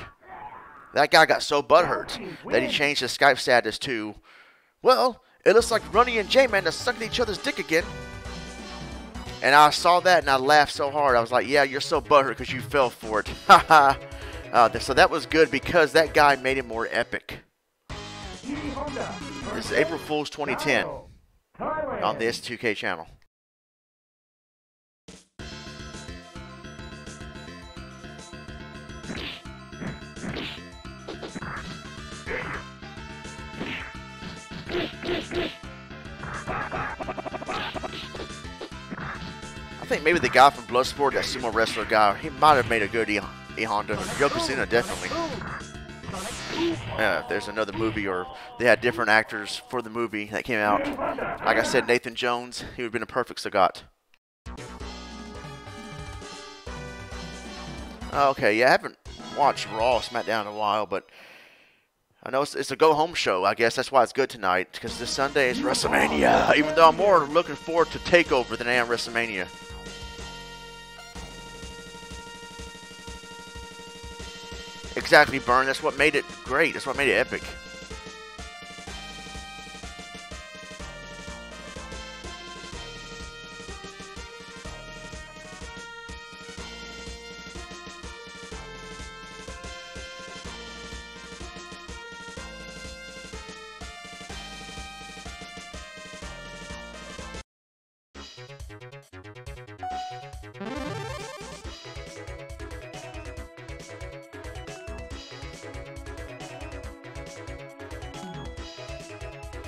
that guy got so butthurt that he changed his Skype status to, well, it looks like Ronnie and J-Man are sucking each other's dick again. And I saw that and I laughed so hard. I was like, yeah, you're so butthurt because you fell for it. Haha. So that was good because that guy made it more epic. This is April Fool's 2010 on the S2K channel. I think maybe the guy from Bloodsport, that sumo wrestler guy, he might have made a good E-Honda. Yokozuna, definitely. Yeah, if there's another movie or they had different actors for the movie that came out. Like I said, Nathan Jones, he would have been a perfect Sagat. Okay, yeah, I haven't watched Raw or SmackDown in a while, but I know it's a go-home show. I guess that's why it's good tonight, because this Sunday is WrestleMania, even though I'm more looking forward to TakeOver than I am WrestleMania. Exactly, Burn. That's what made it great. That's what made it epic.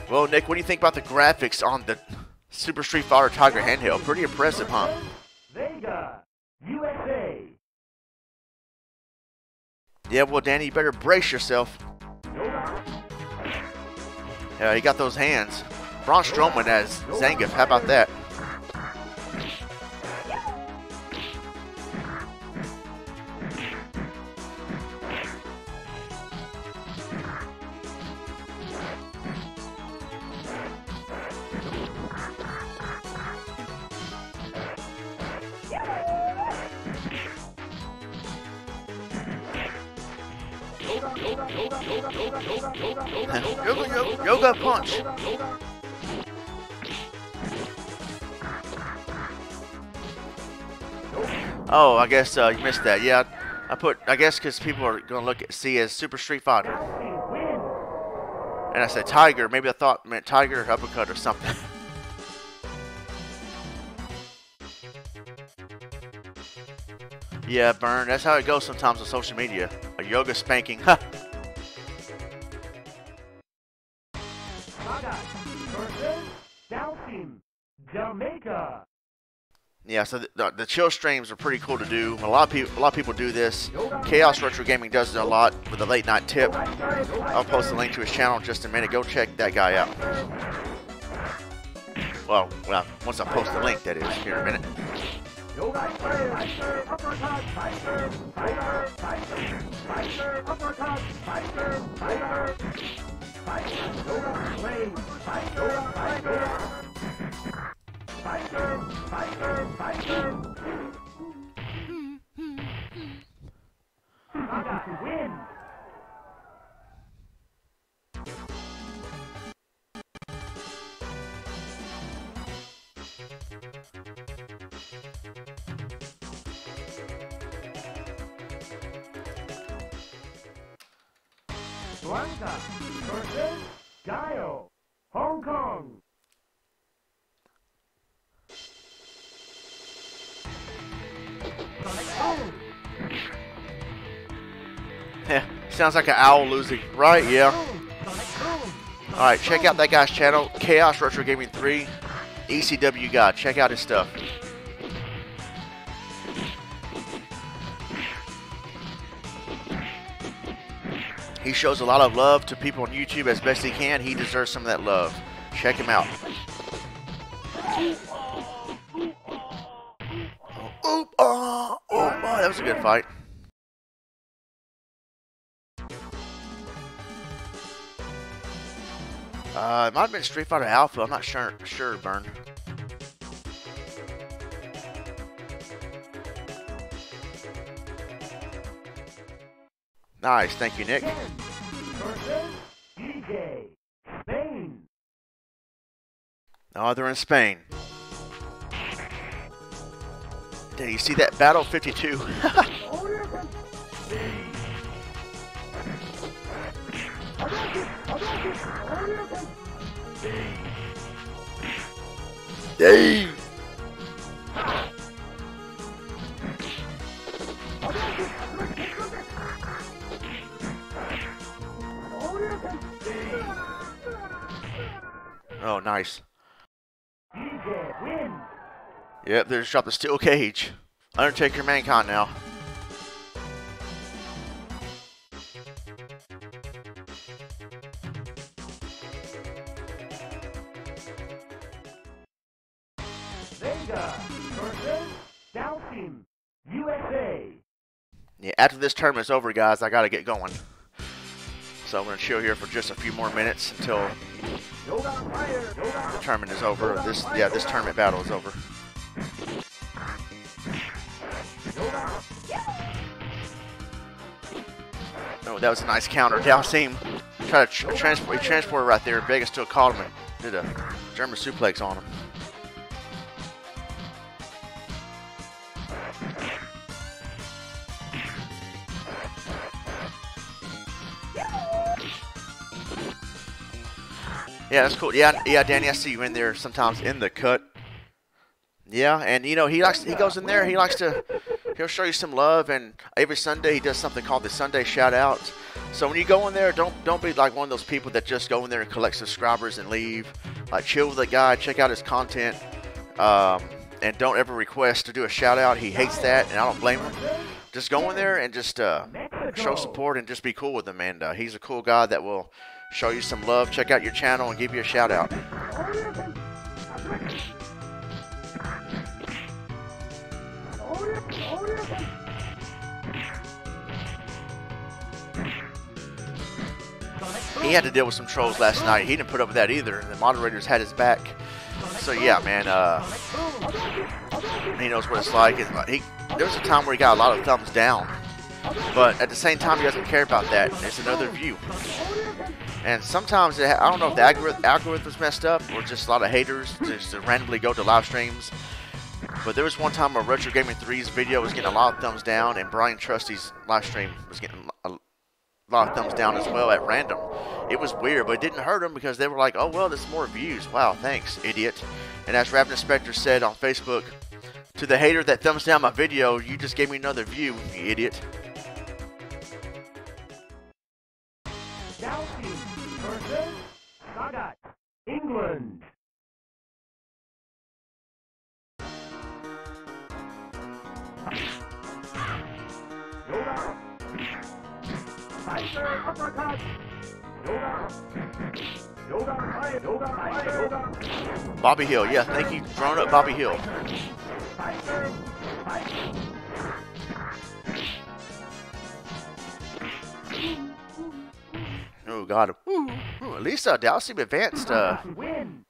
Well, Nick, what do you think about the graphics on the Super Street Fighter Tiger handheld? Pretty impressive, huh? Vega, USA. Yeah, well, Danny, you better brace yourself. Yeah, he got those hands. Braun Strowman as Zangief. How about that? Yoga punch. Oh, I guess you missed that. Yeah, I guess because people are going to see as Super Street Fighter. And I said Tiger. Maybe I thought it meant Tiger uppercut or something. Yeah, Burn. That's how it goes sometimes on social media. A yoga spanking. Ha! Jamaica. Yeah, so the chill streams are pretty cool to do. A lot of people do this. Chaos Retro Gaming does it a lot with a late night tip. I'll post a link to his channel in just a minute. Go check that guy out. Well, once I post the link, that is, here in a minute. Win. Blanca versus Gaio, Hong Kong. Yeah, sounds like an owl losing, right? Yeah. Alright, check out that guy's channel, Chaos Retro Gaming 3, ECW guy. Check out his stuff. He shows a lot of love to people on YouTube as best he can. He deserves some of that love. Check him out. Oh, that was a good fight. It might have been Street Fighter Alpha. I'm not sure, Burn. Nice, thank you, Nick. DJ, Spain. Oh, they're in Spain. Did you see that Battle 52? Dang! Oh, nice. Yep, they just dropped the steel cage. Undertaker Mankind now. Vega versus Dalsim, USA. Yeah, after this tournament's over, guys, I gotta get going. So I'm gonna chill here for just a few more minutes until the tournament is over. This tournament battle is over. Oh, that was a nice counter. Dalsim tried to transport right there. Vega still caught him and did a German suplex on him. Yeah, that's cool. Yeah, Danny, I see you in there sometimes in the cut. Yeah, and you know he goes in there. He'll show you some love, and every Sunday he does something called the Sunday Shout Out. So when you go in there, don't be like one of those people that just go in there and collect subscribers and leave. Like, chill with the guy, check out his content, and don't ever request to do a shout out. He hates that, and I don't blame him. Just go in there and just show support and just be cool with him. And he's a cool guy that will show you some love, check out your channel, and give you a shout out. He had to deal with some trolls last night. He didn't put up with that either. The moderators had his back. So yeah, man, he knows what it's like. There was a time where he got a lot of thumbs down, but at the same time, he doesn't care about that. It's another view. And sometimes, I don't know if the algorithm's messed up or just a lot of haters just randomly go to live streams But there was one time where Retro Gaming 3's video was getting a lot of thumbs down, and Brian Trusty's live stream was getting a lot of thumbs down as well at random. It was weird, but it didn't hurt them because they were like, oh, well, there's more views. Wow, thanks, idiot. And as Rabbit Inspector said on Facebook, to the hater that thumbs down my video, you just gave me another view, you idiot. Down team versus Sagat, England. Yoga. Fighter uppercut. Yoga. Yoga fire. Yoga fire. Yoga. Bobby Hill, yeah, thank you, grown up Bobby Hill. Fighter. Fighter. Oh God, at least Dalsim advanced Win.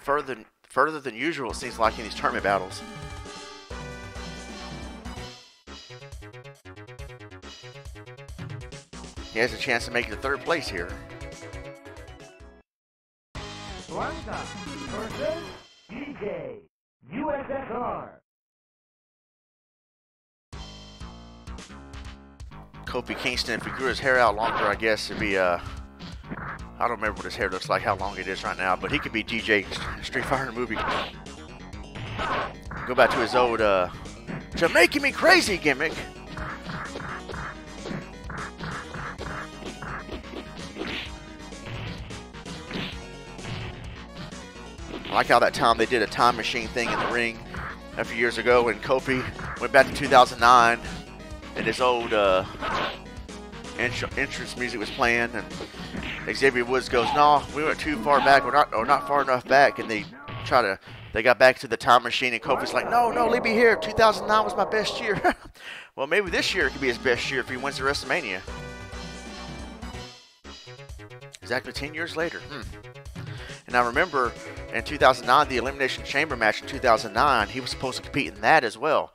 further than usual, it seems like, in these tournament battles. He has a chance to make it to third place here. Blanca versus DJ, USSR. Kofi Kingston, if he grew his hair out longer, I guess it'd be I don't remember what his hair looks like, how long it is right now, but he could be DJ Street Fighter movie. Go back to his old Jamaican Me Crazy gimmick. I like how that time they did a time machine thing in the ring a few years ago when Kofi went back to 2009 and his old entrance music was playing, and Xavier Woods goes, "No, we went too far back, or not far enough back," and they got back to the time machine, and Kofi's like, "No, leave me here. 2009 was my best year." Well, maybe this year could be his best year if he wins the WrestleMania. Exactly 10 years later. And I remember in 2009, the Elimination Chamber match in 2009, he was supposed to compete in that as well.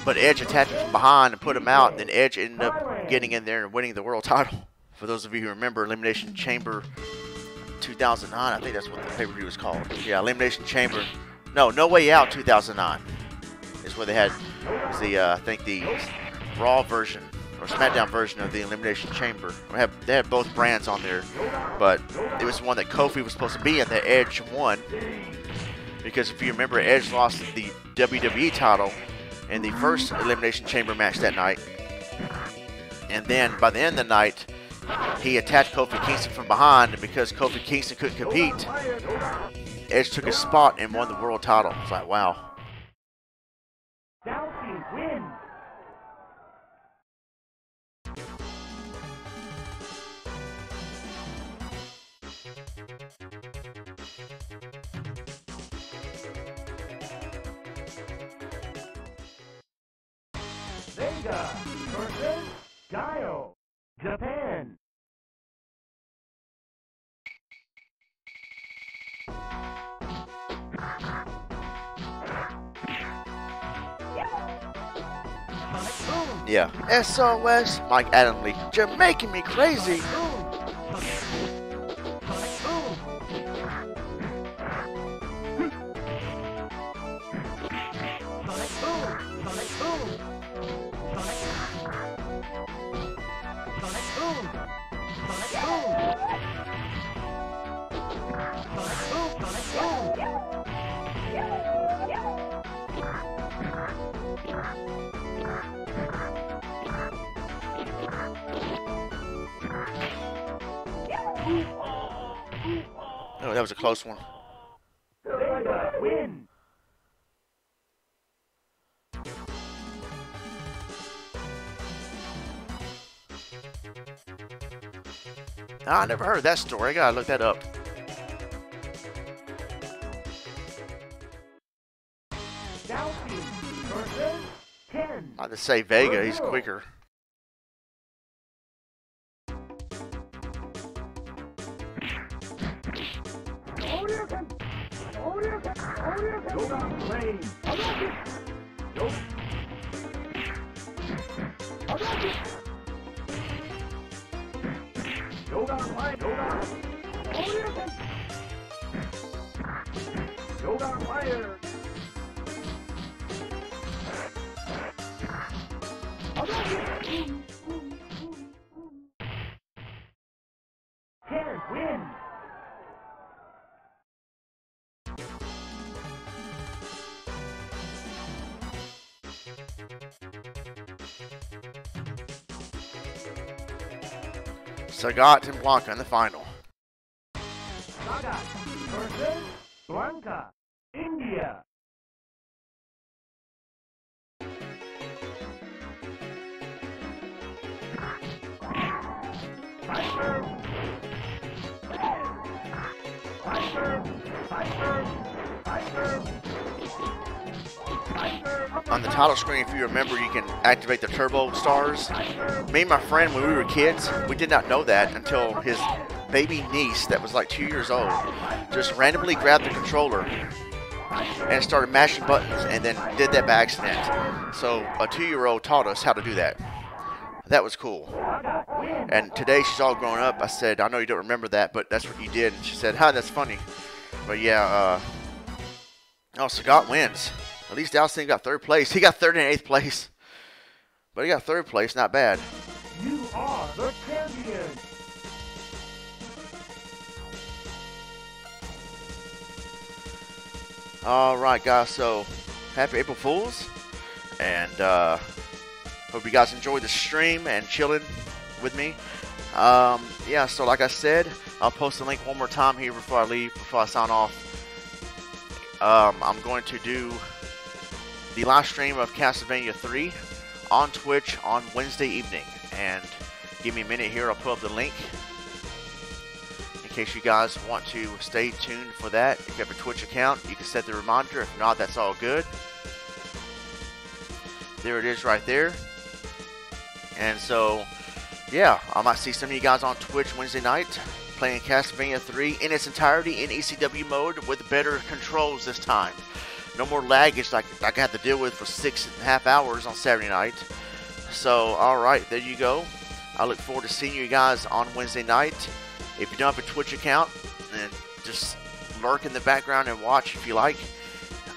But Edge attacked him from behind and put him out, and then Edge ended up getting in there and winning the world title. For those of you who remember Elimination Chamber 2009, I think that's what the pay-per-view was called. Yeah, Elimination Chamber. No Way Out 2009 is where they had I think the Raw version or SmackDown version of the Elimination Chamber. They had both brands on there, but it was the one that Kofi was supposed to be in that Edge won. Because if you remember, Edge lost the WWE title in the first Elimination Chamber match that night. And then by the end of the night, he attacked Kofi Kingston from behind, and because Kofi Kingston couldn't compete, Edge took his spot and won the world title. It's like, wow. Win. Vega versus Gaio, Japan. Yeah. SOS, Mike Adamley. Jamaican Me Crazy. Oh, that was a close one. Win. I never heard that story. I gotta look that up. I just say Vega, he's quicker. Yoga fire. Terrence wins. Sagat and Blanca in the final. Saga versus Blanca, India. Fighter. Fighter. Fighter. Fighter. On the title screen, if you remember, you can activate the turbo stars. Me and my friend, when we were kids, we did not know that until his baby niece, that was like 2 years old, just randomly grabbed the controller and started mashing buttons and then did that by accident. So a 2-year-old taught us how to do that. That was cool. And today she's all grown up. I said, I know you don't remember that, but that's what you did. And she said, huh, that's funny. But yeah, oh, Sagat wins. At least Dalston got 3rd place. He got 3rd and 8th place. But he got 3rd place, not bad. You are the champion. Alright, guys, so happy April Fools. And hope you guys enjoyed the stream and chilling with me. Yeah, so like I said, I'll post the link one more time here before I leave, before I sign off. I'm going to do the live stream of Castlevania 3 on Twitch on Wednesday evening. And give me a minute here, I'll pull up the link in case you guys want to stay tuned for that. If you have a Twitch account, you can set the reminder. If not, that's all good. There it is right there. And so, yeah, I might see some of you guys on Twitch Wednesday night playing Castlevania 3 in its entirety in ECW mode with better controls this time. No more laggage like I had to deal with for 6.5 hours on Saturday night. So, alright, there you go. I look forward to seeing you guys on Wednesday night. If you don't have a Twitch account, then just lurk in the background and watch if you like.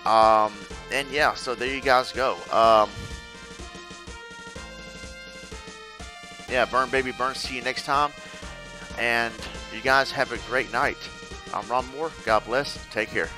And yeah, so there you guys go. Yeah, burn baby burn. See you next time. And you guys have a great night. I'm Ronmower. God bless. Take care.